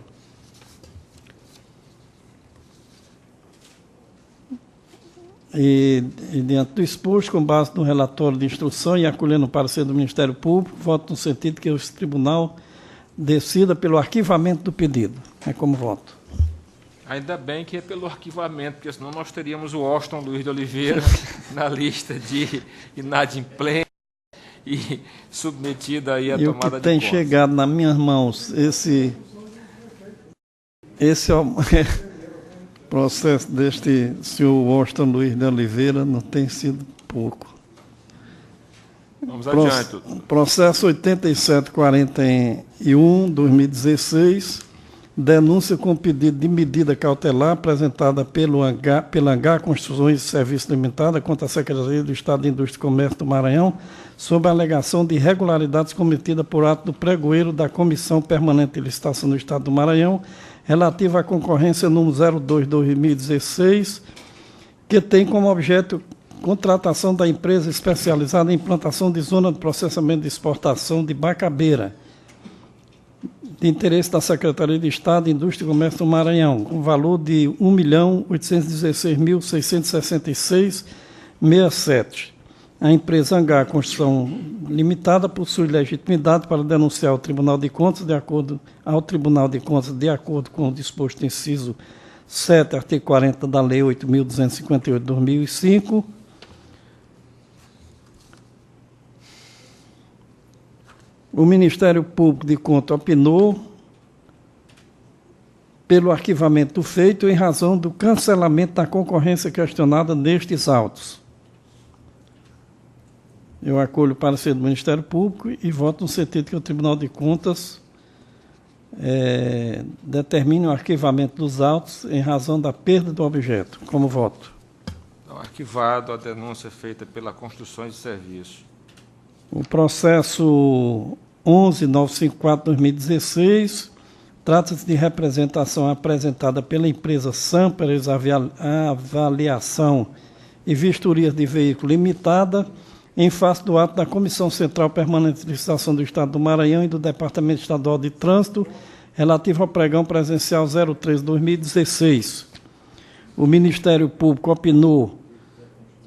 E diante do exposto, com base no relatório de instrução e acolhendo o parecer do Ministério Público, voto no sentido que o tribunal decida pelo arquivamento do pedido. É como voto. Ainda bem que é pelo arquivamento, porque senão nós teríamos o Washington Luiz de Oliveira na lista de inadimplentes e submetido aí à tomada de contas. E o que tem chegado nas minhas mãos, esse processo deste senhor Washington Luiz de Oliveira não tem sido pouco. Vamos adiante. Processo 8741/2016, denúncia com pedido de medida cautelar apresentada pela Hangar Construções e Serviços Limitada contra a Secretaria do Estado de Indústria e Comércio do Maranhão, sob a alegação de irregularidades cometidas por ato do pregoeiro da Comissão Permanente de Licitação do Estado do Maranhão, relativa à concorrência número 02/2016, que tem como objeto contratação da empresa especializada em implantação de zona de processamento de exportação de Bacabeira, de interesse da Secretaria de Estado de Indústria e Comércio do Maranhão, com valor de R$ 1.816.666,67. A empresa Hangar Construção Limitada possui legitimidade para denunciar ao Tribunal de Contas, de acordo com o disposto em inciso 7, artigo 40 da Lei 8.258/2005. O Ministério Público de Contas opinou pelo arquivamento do feito em razão do cancelamento da concorrência questionada nestes autos. Eu acolho o parecer do Ministério Público e voto no sentido que o Tribunal de Contas determine o arquivamento dos autos em razão da perda do objeto. Como voto? Então, arquivado a denúncia feita pela Construções de Serviços. O processo 11.954/2016 trata-se de representação apresentada pela empresa Samperes Avaliação e Vistorias de Veículo Limitada, em face do ato da Comissão Central Permanente de Licitação do Estado do Maranhão e do Departamento Estadual de Trânsito, relativo ao pregão presencial 03/2016. O Ministério Público opinou,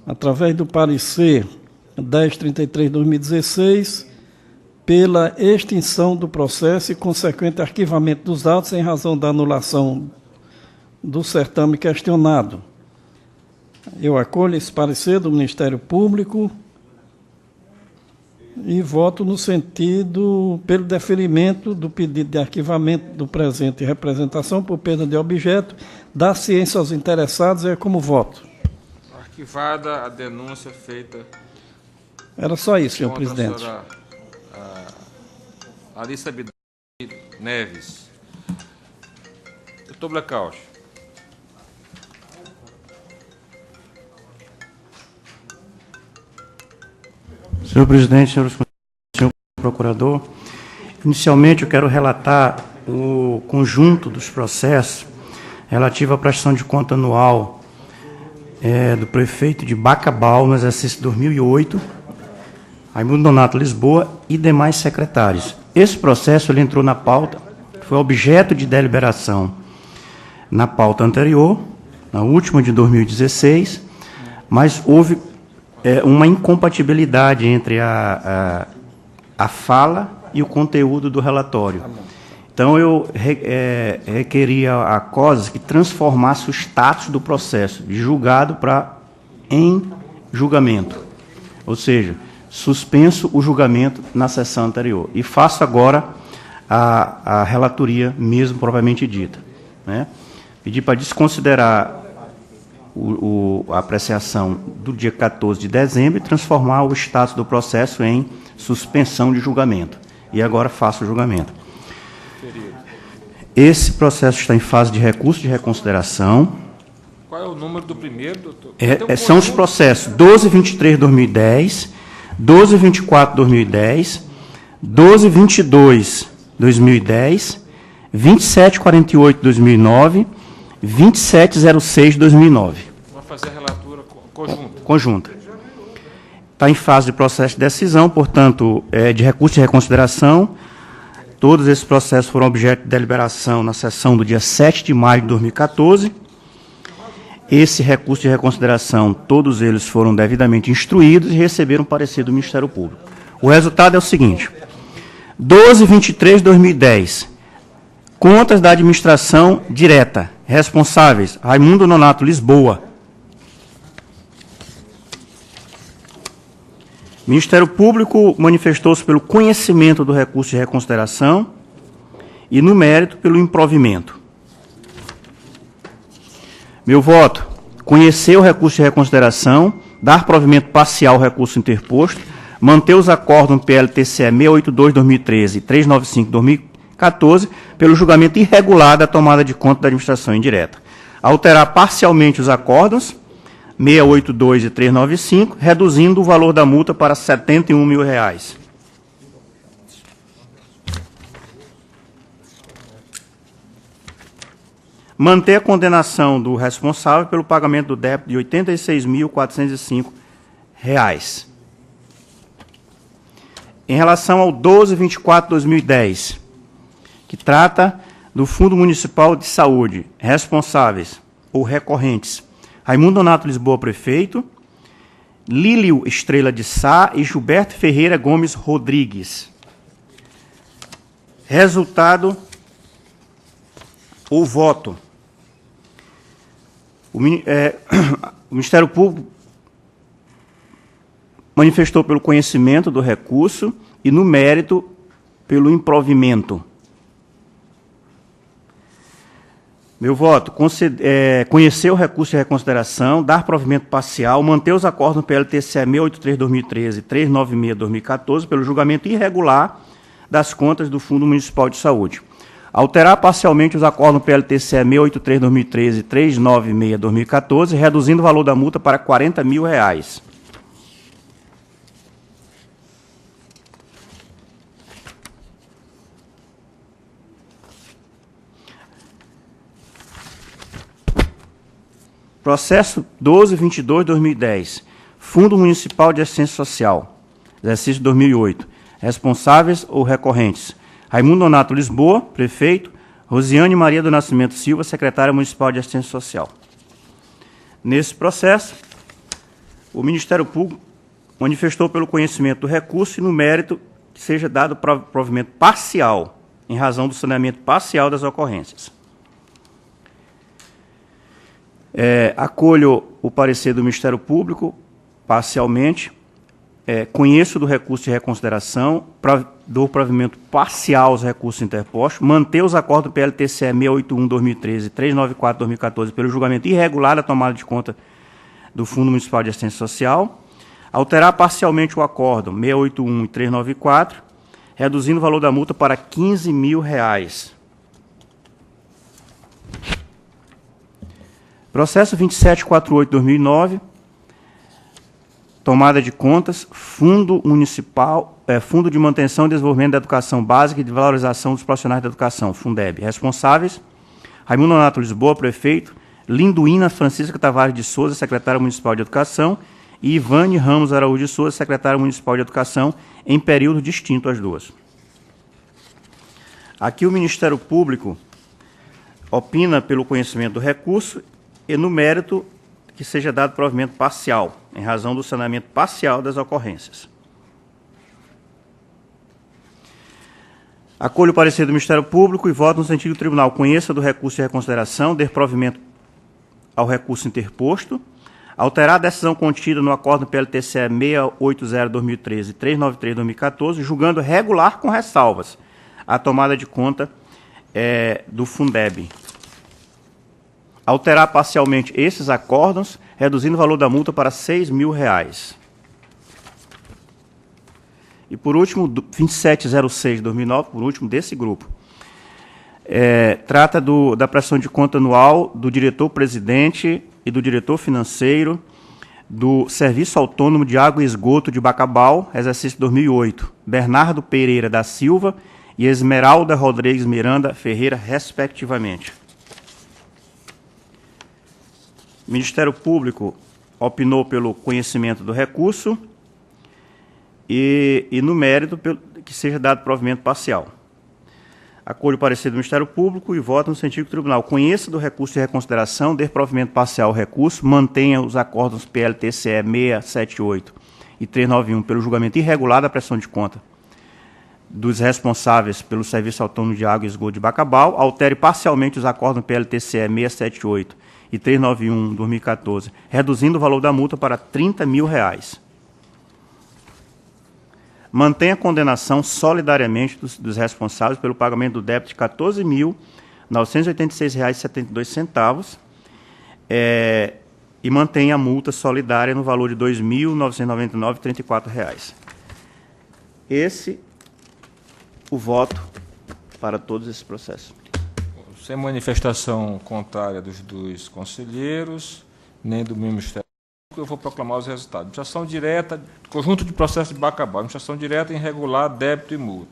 através do parecer 1033/2016, pela extinção do processo e consequente arquivamento dos autos em razão da anulação do certame questionado. Eu acolho esse parecer do Ministério Público e voto no sentido pelo deferimento do pedido de arquivamento do presente representação por perda de objeto, da ciência aos interessados. É como voto. Arquivada a denúncia feita. Era só isso, senhor contra presidente. A senhora Alissa Bidani Neves. Doutor Blackout. Senhor presidente, senhor procurador, inicialmente eu quero relatar o conjunto dos processos relativo à prestação de conta anual do prefeito de Bacabal no exercício 2008, Raimundo Nonato Lisboa e demais secretários. Esse processo ele entrou na pauta, foi objeto de deliberação na pauta anterior, na última de 2016, mas houve uma incompatibilidade entre a fala e o conteúdo do relatório. Então, eu requeria a COSAS que transformasse o status do processo, de julgado para em julgamento. Ou seja, suspenso o julgamento na sessão anterior. E faço agora a relatoria mesmo propriamente dita. Né? Pedi para desconsiderar a apreciação do dia 14 de dezembro e transformar o status do processo em suspensão de julgamento. E agora faço o julgamento. Esse processo está em fase de recurso de reconsideração. Qual é o número do primeiro, doutor? São os processos 1223/2010, 1224/2010, 1222/2010, 2748/2009, 2706/2009. Vai fazer a relatura conjunta. Conjunta. Está em fase de processo de decisão, portanto, de recurso de reconsideração. Todos esses processos foram objeto de deliberação na sessão do dia 7 de maio de 2014. Esse recurso de reconsideração, todos eles foram devidamente instruídos e receberam parecer do Ministério Público. O resultado é o seguinte: 1223/2010, contas da administração direta, responsáveis, Raimundo Nonato Lisboa. O Ministério Público manifestou-se pelo conhecimento do recurso de reconsideração e, no mérito, pelo improvimento. Meu voto: conhecer o recurso de reconsideração, dar provimento parcial ao recurso interposto, manter os acordos PLTCE 682/2013 e 395/2014 pelo julgamento irregular da tomada de conta da administração indireta. Alterar parcialmente os acordos 682 e 395, reduzindo o valor da multa para R$ 71 mil. Manter a condenação do responsável pelo pagamento do débito de R$ 86.405. Em relação ao 1224/2010, que trata do Fundo Municipal de Saúde, responsáveis ou recorrentes: Raimundo Nonato Lisboa, prefeito, Lílio Estrela de Sá e Gilberto Ferreira Gomes Rodrigues. Resultado: o voto. O Ministério Público manifestou pelo conhecimento do recurso e, no mérito, pelo improvimento. Meu voto: conhecer o recurso de reconsideração, dar provimento parcial, manter os acordos no PLTCE 683/2013 e 396/2014 pelo julgamento irregular das contas do Fundo Municipal de Saúde. Alterar parcialmente os acordos no PLTCE 683/2013 e 396/2014, reduzindo o valor da multa para R$ 40 mil. Processo 1222/2010 Fundo Municipal de Assistência Social, exercício 2008. Responsáveis ou recorrentes: Raimundo Nonato Lisboa, prefeito; Rosiane Maria do Nascimento Silva, secretária municipal de Assistência Social. Nesse processo, o Ministério Público manifestou pelo conhecimento do recurso e no mérito que seja dado provimento parcial, em razão do saneamento parcial das ocorrências. Acolho o parecer do Ministério Público parcialmente, conheço do recurso de reconsideração, dou provimento parcial aos recursos interpostos, manter os acordos do PLTCE 681/2013 e 394/2014 pelo julgamento irregular da tomada de conta do Fundo Municipal de Assistência Social, alterar parcialmente o acórdão 681 e 394, reduzindo o valor da multa para R$ 15.000. Processo 2748/2009, tomada de contas, Fundo Municipal, Fundo de Manutenção e Desenvolvimento da Educação Básica e de Valorização dos Profissionais da Educação, Fundeb. Responsáveis: Raimundo Nonato Lisboa, prefeito; Linduína Francisca Tavares de Souza, secretária municipal de Educação, e Ivane Ramos Araújo de Souza, secretária municipal de Educação, em período distinto as duas. Aqui o Ministério Público opina pelo conhecimento do recurso e no mérito que seja dado provimento parcial, em razão do saneamento parcial das ocorrências. Acolho o parecer do Ministério Público e voto no sentido que o tribunal conheça do recurso de reconsideração, dê provimento ao recurso interposto, alterar a decisão contida no acordo PLTCE 680/2013 e 393/2014, julgando regular com ressalvas a tomada de conta do Fundeb. Alterar parcialmente esses acórdãos, reduzindo o valor da multa para R$ 6.000. E, por último, 2706/2009, por último desse grupo, trata da prestação de conta anual do diretor-presidente e do diretor financeiro do Serviço Autônomo de Água e Esgoto de Bacabal, exercício 2008, Bernardo Pereira da Silva e Esmeralda Rodrigues Miranda Ferreira, respectivamente. O Ministério Público opinou pelo conhecimento do recurso e no mérito que seja dado provimento parcial. Acolho o parecer do Ministério Público e voto no sentido que o tribunal conheça do recurso de reconsideração, dê provimento parcial ao recurso, mantenha os acordos PLTCE 678 e 391 pelo julgamento irregular da prestação de conta dos responsáveis pelo Serviço Autônomo de Água e Esgoto de Bacabal, altere parcialmente os acordos PLTCE 678 e 391/2014, reduzindo o valor da multa para R$ 30.000. Mantém a condenação solidariamente dos responsáveis pelo pagamento do débito de R$ 14.986,72 e mantém a multa solidária no valor de R$ 2.999,34. Esse o voto para todos esses processos. Sem manifestação contrária dos dois conselheiros, nem do Ministério Público, eu vou proclamar os resultados. Administração direta, conjunto de processos de Bacabal. Administração direta irregular, débito e multa.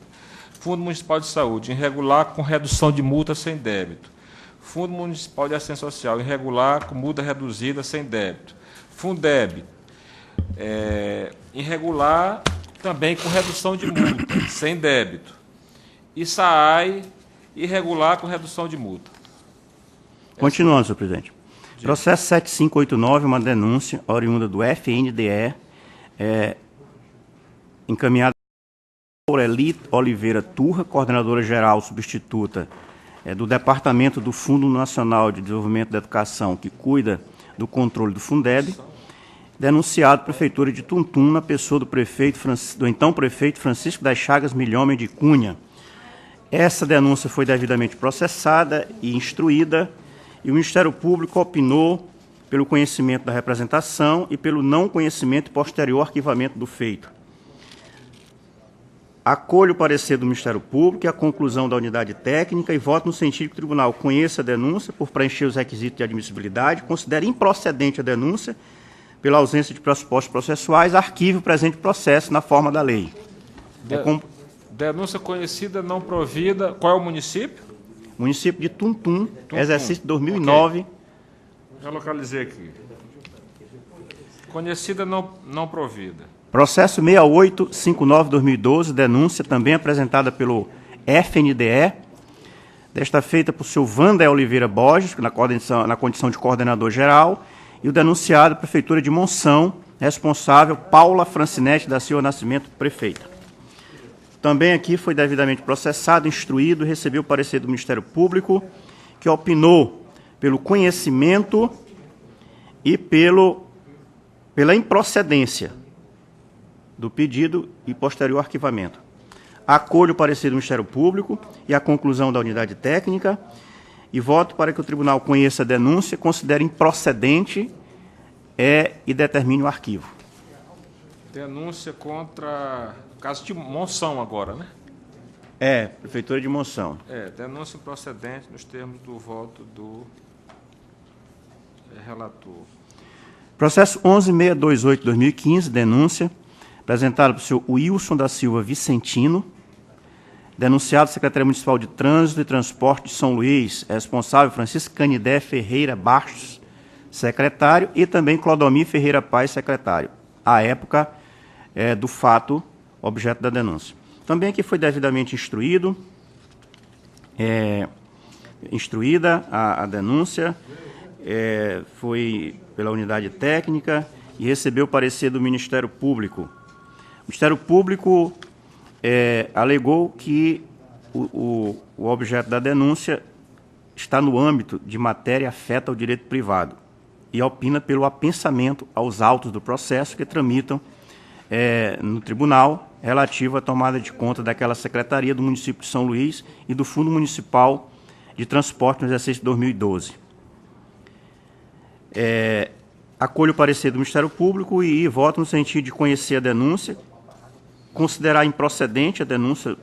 Fundo Municipal de Saúde, irregular com redução de multa sem débito. Fundo Municipal de Assistência Social, irregular com multa reduzida sem débito. Fundeb, irregular também com redução de multa sem débito. E SAAI, irregular com redução de multa. Continuando, senhor presidente. Processo 7589, uma denúncia oriunda do FNDE, encaminhada por Aureli Oliveira Turra, coordenadora geral substituta do Departamento do Fundo Nacional de Desenvolvimento da Educação, que cuida do controle do Fundeb, denunciado à Prefeitura de Tuntum, na pessoa do então prefeito Francisco das Chagas Milhomem de Cunha. Essa denúncia foi devidamente processada e instruída, e o Ministério Público opinou pelo conhecimento da representação e pelo não conhecimento e posterior arquivamento do feito. Acolho o parecer do Ministério Público e a conclusão da unidade técnica e voto no sentido que o tribunal conheça a denúncia por preencher os requisitos de admissibilidade, considere improcedente a denúncia pela ausência de pressupostos processuais, arquive o presente processo na forma da lei. Denúncia conhecida, não provida. Qual é o município? Município de Tuntum, exercício 2009. Okay. Já localizei aqui. Conhecida, não provida. Processo 6859/2012, denúncia também apresentada pelo FNDE, desta feita por seu Wander Oliveira Borges, na condição de coordenador geral, e o denunciado, Prefeitura de Monção, responsável, Paula Francinete da Silva Nascimento, prefeita. Também aqui foi devidamente processado, instruído e recebeu o parecer do Ministério Público, que opinou pelo conhecimento e pela improcedência do pedido e posterior arquivamento. Acolho o parecer do Ministério Público e a conclusão da unidade técnica e voto para que o tribunal conheça a denúncia, considere improcedente e determine o arquivo. Denúncia contra o caso de Monção agora, né? Prefeitura de Monção. Denúncia improcedente nos termos do voto do relator. Processo 11628/2015, denúncia, apresentado pelo senhor Wilson da Silva Vicentino, denunciado Secretaria Municipal de Trânsito e Transporte de São Luís, responsável Francisco Canidé Ferreira Bastos, secretário, e também Clodomir Ferreira Paz, secretário, à época do fato objeto da denúncia. Também aqui foi devidamente instruída a denúncia, foi pela unidade técnica e recebeu o parecer do Ministério Público. O Ministério Público alegou que o objeto da denúncia está no âmbito de matéria afeta ao direito privado e opina pelo apensamento aos autos do processo que tramitam no tribunal relativo à tomada de conta daquela secretaria do município de São Luís e do Fundo Municipal de Transporte no exercício de 2012. Acolho o parecer do Ministério Público e voto no sentido de conhecer a denúncia, considerar improcedente a denúncia,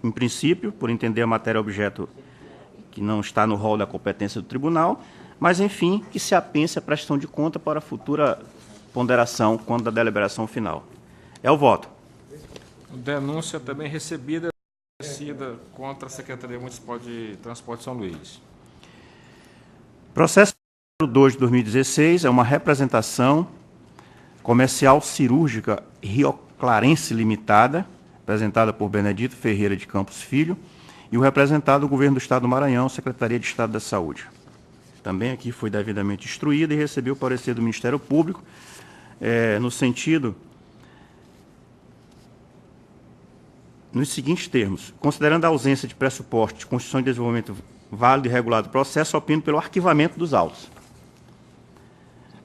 em princípio, por entender a matéria objeto que não está no rol da competência do tribunal, mas, enfim, que se apense a prestação de conta para a futura ponderação quando da deliberação final. É o voto. Denúncia também recebida contra a Secretaria Municipal de Transporte de São Luís. Processo 2 de 2016 é uma representação comercial cirúrgica Rio Clarense Limitada, apresentada por Benedito Ferreira de Campos Filho, e o representado do Governo do Estado do Maranhão, Secretaria de Estado da Saúde. Também aqui foi devidamente instruída e recebeu o parecer do Ministério Público, no sentido, nos seguintes termos: considerando a ausência de pressuposto de constituição e desenvolvimento válido e regulado do processo, opino pelo arquivamento dos autos.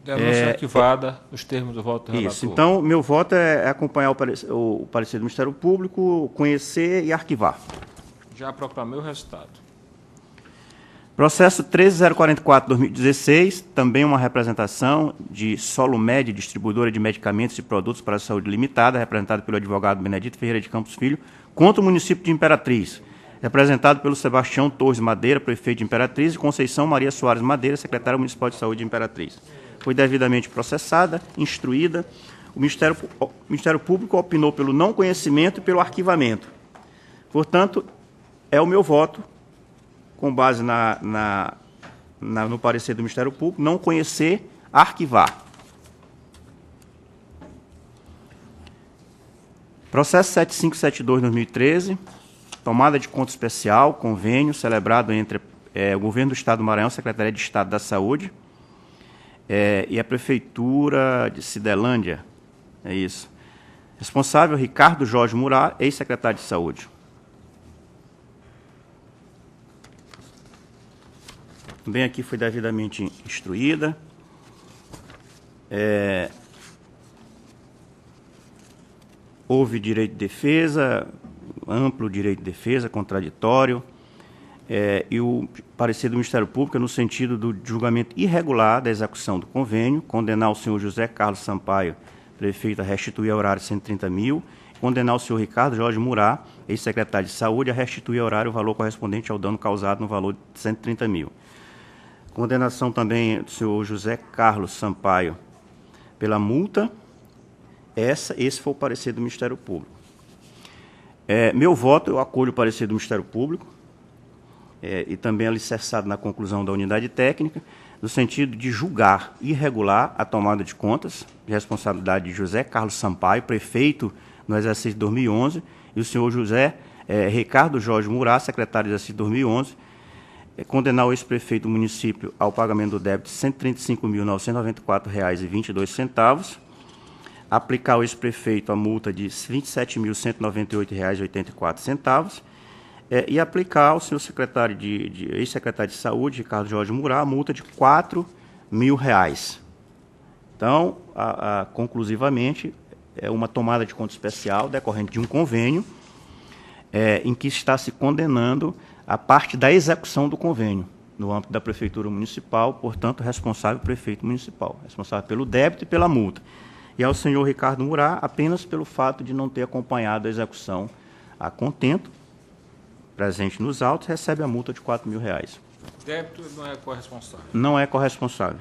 Denúncia arquivada nos termos do voto do relator. Isso. Então, meu voto é acompanhar o parecer do Ministério Público, conhecer e arquivar. Já proclamei o resultado. Processo 13044/2016, também uma representação de Solumed, distribuidora de medicamentos e produtos para a saúde limitada, representado pelo advogado Benedito Ferreira de Campos Filho, contra o município de Imperatriz, representado pelo Sebastião Torres Madeira, prefeito de Imperatriz, e Conceição Maria Soares Madeira, secretária municipal de saúde de Imperatriz. Foi devidamente processada, instruída. O Ministério Público opinou pelo não conhecimento e pelo arquivamento. Portanto, é o meu voto, com base no parecer do Ministério Público, não conhecer, arquivar. Processo 7572/2013, tomada de conta especial, convênio celebrado entre o Governo do Estado do Maranhão, Secretaria de Estado da Saúde, e a Prefeitura de Cidelândia. É isso. Responsável, Ricardo Jorge Murat, ex-secretário de Saúde. Também aqui foi devidamente instruída. Houve direito de defesa, amplo direito de defesa, contraditório, e o parecer do Ministério Público no sentido do julgamento irregular da execução do convênio, condenar o senhor José Carlos Sampaio, prefeito, a restituir a horário 130 mil, condenar o senhor Ricardo Jorge Murat, ex-secretário de Saúde, a restituir a horário o valor correspondente ao dano causado no valor de 130 mil. Condenação também do senhor José Carlos Sampaio pela multa. Esse foi o parecer do Ministério Público. Meu voto, eu acolho o parecer do Ministério Público, e também alicerçado na conclusão da unidade técnica, no sentido de julgar irregular a tomada de contas, de responsabilidade de José Carlos Sampaio, prefeito no exercício de 2011, e o senhor José Ricardo Jorge Murat, secretário do exercício de 2011, condenar o ex-prefeito do município ao pagamento do débito de R$ 135.994,22, aplicar ao ex-prefeito a multa de R$ 27.198,84, e aplicar ao senhor secretário ex-secretário de Saúde, Ricardo Jorge Murat, a multa de R$ 4.000. Então, conclusivamente, é uma tomada de conta especial decorrente de um convênio em que está se condenando a parte da execução do convênio, no âmbito da Prefeitura Municipal, portanto, responsável o prefeito municipal, responsável pelo débito e pela multa. E ao senhor Ricardo Murat, apenas pelo fato de não ter acompanhado a execução a contento, presente nos autos, recebe a multa de R$ 4.000. Débito não é corresponsável. Não é corresponsável.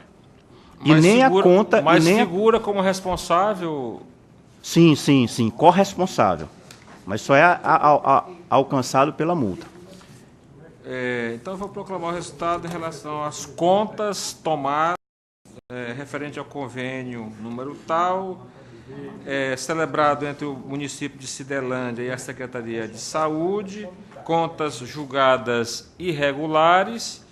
Mas e nem segura, a conta... Mas nem figura como responsável... Sim, corresponsável. Mas só é alcançado pela multa. Então, eu vou proclamar o resultado em relação às contas tomadas referente ao convênio número tal, celebrado entre o município de Cidelândia e a Secretaria de Saúde, contas julgadas irregulares,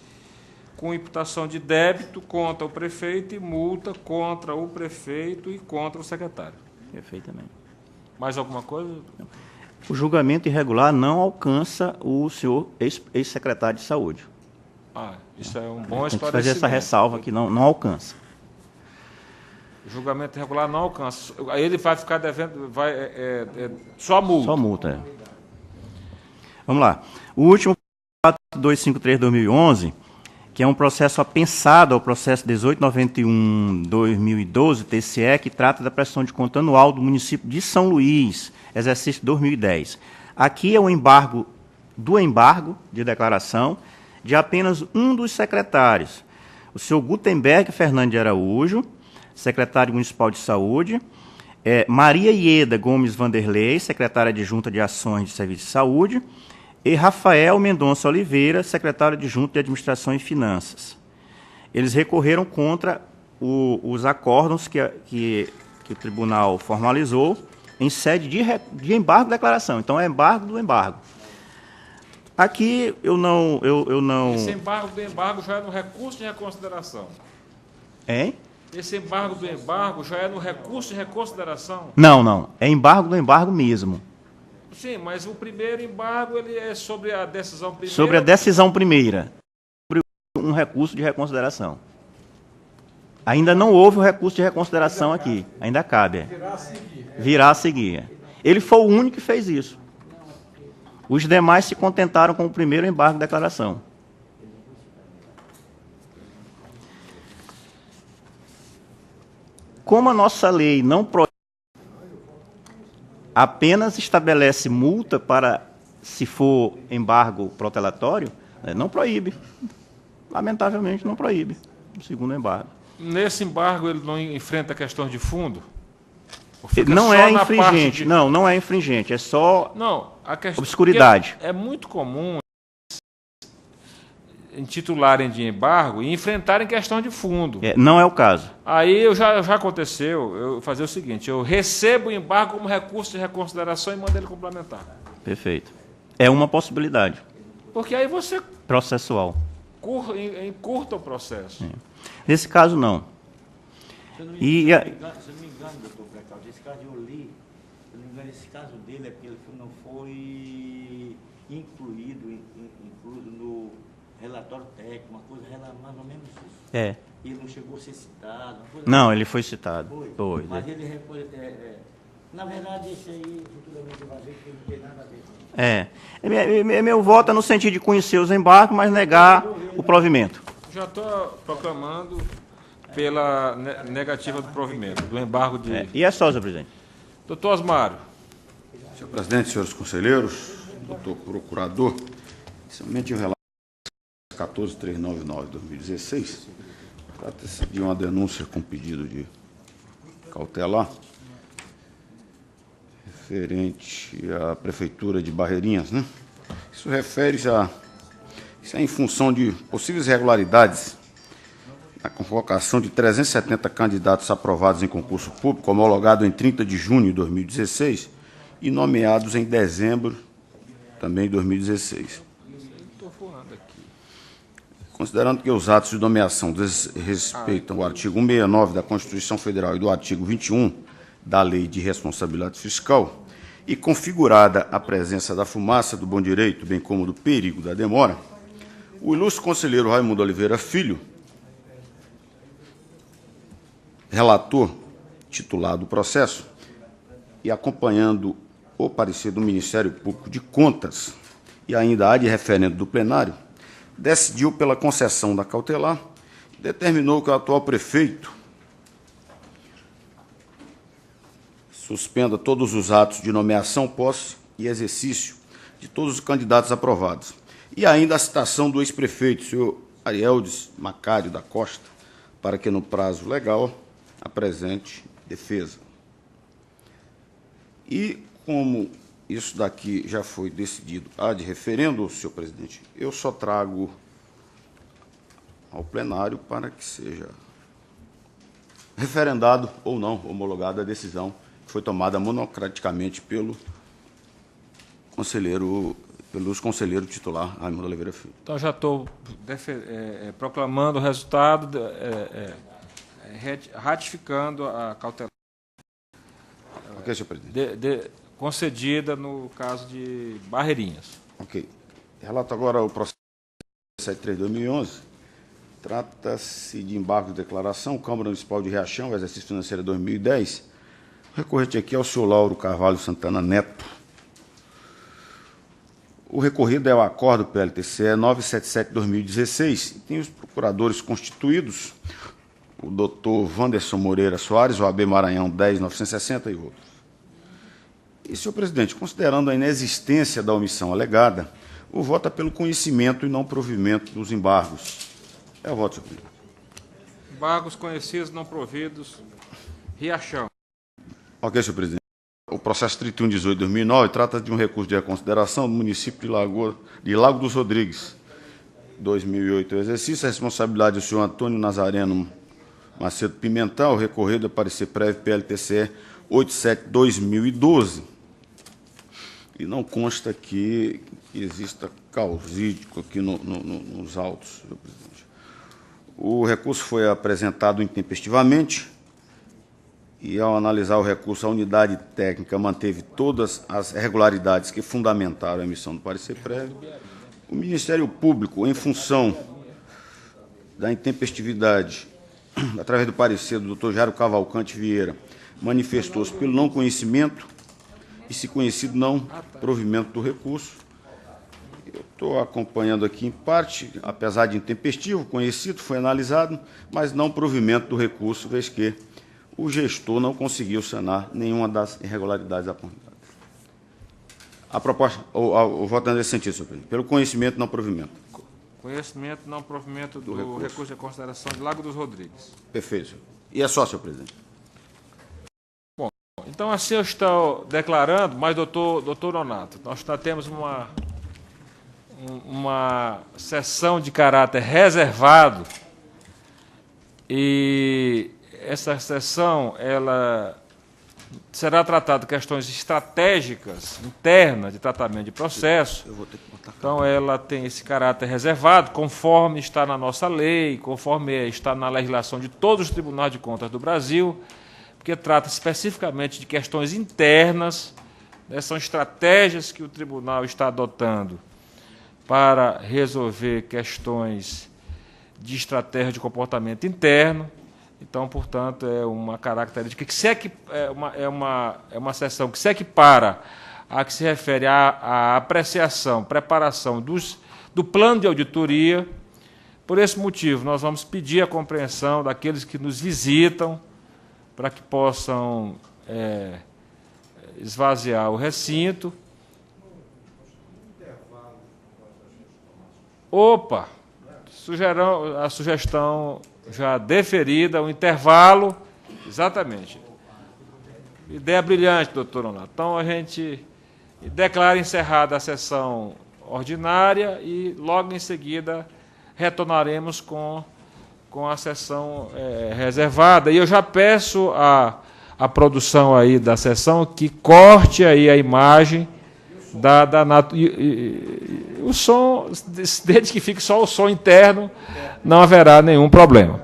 com imputação de débito contra o prefeito e multa contra o prefeito e contra o secretário. Perfeitamente. Mais alguma coisa? O julgamento irregular não alcança o senhor ex-secretário de Saúde. Isso é um bom esclarecimento. Tem que fazer essa ressalva que não alcança. O julgamento irregular não alcança. Aí ele vai ficar devendo, só multa. Só multa, Vamos lá. O último, 253/2011, que é um processo apensado ao processo 1891/2012, TCE, que trata da prestação de conta anual do município de São Luís, exercício 2010. Aqui é o embargo de declaração de apenas um dos secretários, o senhor Gutenberg Fernandes de Araújo, secretário municipal de saúde, Maria Ieda Gomes Vanderlei, secretária adjunta de ações de serviço de saúde, e Rafael Mendonça Oliveira, secretário adjunto de administração e finanças. Eles recorreram contra os acórdãos que o tribunal formalizou em sede de embargo de declaração. Então, é embargo do embargo. Aqui eu não... Esse embargo do embargo já é no recurso de reconsideração. Hein? Esse embargo do embargo já é no recurso de reconsideração? Não. É embargo do embargo mesmo. Sim, mas o primeiro embargo ele é sobre a decisão primeira. Sobre a decisão primeira. Sobre um recurso de reconsideração. Ainda não houve o recurso de reconsideração aqui. Ainda cabe. Virá a seguir. Ele foi o único que fez isso. Os demais se contentaram com o primeiro embargo de declaração. Como a nossa lei não proíbe, apenas estabelece multa para, se for embargo protelatório, não proíbe. Lamentavelmente, não proíbe o segundo embargo. Nesse embargo, ele não enfrenta questões de fundo? Não é infringente. Não é infringente. É só obscuridade. É muito comum intitularem de embargo e enfrentarem questão de fundo. Não é o caso. Aí já aconteceu eu fazer o seguinte: eu recebo o embargo como recurso de reconsideração e mando ele complementar. Perfeito. É uma possibilidade. Porque aí você... Processual. Encurta o processo. Nesse caso, não. Se eu não me engano, doutor Precaldo, esse caso eu li, se eu não me engano, esse caso dele é porque ele não foi incluído no relatório técnico, uma coisa mais ou menos isso. E ele não chegou a ser citado. Não, ele foi citado. Foi. Mas ele na verdade, esse aí, futuramente vai ver que não tem nada a ver. Meu voto é no sentido de conhecer os embargos, mas negar o provimento. Já estou proclamando pela negativa do provimento, do embargo de... E é só, senhor presidente. Doutor Osmário. Senhor presidente, senhores conselheiros, doutor procurador, inicialmente em relação a 14399/2016, trata-se de uma denúncia com pedido de cautelar referente à Prefeitura de Barreirinhas, né? Isso refere-se isso é em função de possíveis irregularidades a convocação de 370 candidatos aprovados em concurso público, homologado em 30 de junho de 2016 e nomeados em dezembro também de 2016. Considerando que os atos de nomeação desrespeitam o artigo 169 da Constituição Federal e do artigo 21 da Lei de Responsabilidade Fiscal, e configurada a presença da fumaça do bom direito, bem como do perigo da demora, o ilustre conselheiro Raimundo Oliveira Filho, relator titular do processo e acompanhando o parecer do Ministério Público de Contas e ainda a de referendo do plenário, decidiu pela concessão da cautelar e determinou que o atual prefeito suspenda todos os atos de nomeação, posse e exercício de todos os candidatos aprovados. E ainda a citação do ex-prefeito, senhor Arieldes Macário da Costa, para que, no prazo legal, apresente defesa. E, como isso daqui já foi decidido ad referendo, senhor presidente, eu só trago ao plenário para que seja referendado ou não homologada a decisão que foi tomada monocraticamente pelo conselheiro titular Raimundo Oliveira Filho. Então, já estou proclamando o resultado, ratificando a cautelar ok, senhor presidente. Concedida no caso de Barreirinhas. Ok. Relato agora o processo 73/2011. Trata-se de embargo de declaração, Câmara Municipal de Riachão, exercício financeiro 2010. O recorrente aqui é o senhor Lauro Carvalho Santana Neto. O recorrido é o acordo PLTCE 977/2016 e tem os procuradores constituídos, o doutor Wanderson Moreira Soares, OAB Maranhão 10.960 e outros. E, senhor presidente, considerando a inexistência da omissão alegada, o voto é pelo conhecimento e não provimento dos embargos. É o voto, senhor presidente. Embargos conhecidos, não providos, Riachão. Ok, senhor presidente. O processo 31/18/2009 trata de um recurso de reconsideração do município de Lago dos Rodrigues. 2008, o exercício, a responsabilidade do senhor Antônio Nazareno Macedo Pimentel, recorrido a parecer prévio PLTCE 87/2012. E não consta que exista causídico aqui nos autos, senhor presidente. O recurso foi apresentado intempestivamente e, ao analisar o recurso, a unidade técnica manteve todas as irregularidades que fundamentaram a emissão do parecer prévio. O Ministério Público, em função da intempestividade, através do parecer do Dr. Jairo Cavalcante Vieira, manifestou-se pelo não conhecimento e, se conhecido, não provimento do recurso. Eu estou acompanhando aqui em parte, apesar de intempestivo, conhecido, foi analisado, mas não provimento do recurso, vez que o gestor não conseguiu sanar nenhuma das irregularidades apontadas. A proposta, o voto é nesse sentido, senhor presidente. Pelo conhecimento, não provimento. Conhecimento, não provimento do recurso de consideração de Lago dos Rodrigues. Perfeito, senhor. E é só, senhor presidente. Bom, então assim eu estou declarando, mas, doutor Nonato, nós temos uma sessão de caráter reservado e essa sessão ela será tratada questões estratégicas internas de tratamento de processo. Então ela tem esse caráter reservado, conforme está na nossa lei, conforme está na legislação de todos os tribunais de contas do Brasil, porque trata especificamente de questões internas, né, são estratégias que o tribunal está adotando para resolver questões de estratégia de comportamento interno. Então, portanto, é uma característica que é uma sessão que se equipara a que se refere à apreciação, preparação do plano de auditoria. Por esse motivo, nós vamos pedir a compreensão daqueles que nos visitam para que possam esvaziar o recinto. Opa! A sugestão já deferida, o intervalo, exatamente. Ideia brilhante, doutor Nonato. Então, a gente declara encerrada a sessão ordinária e, logo em seguida, retornaremos com com a sessão reservada. E eu já peço a produção aí da sessão que corte aí a imagem o som, desde que fique só o som interno, não haverá nenhum problema.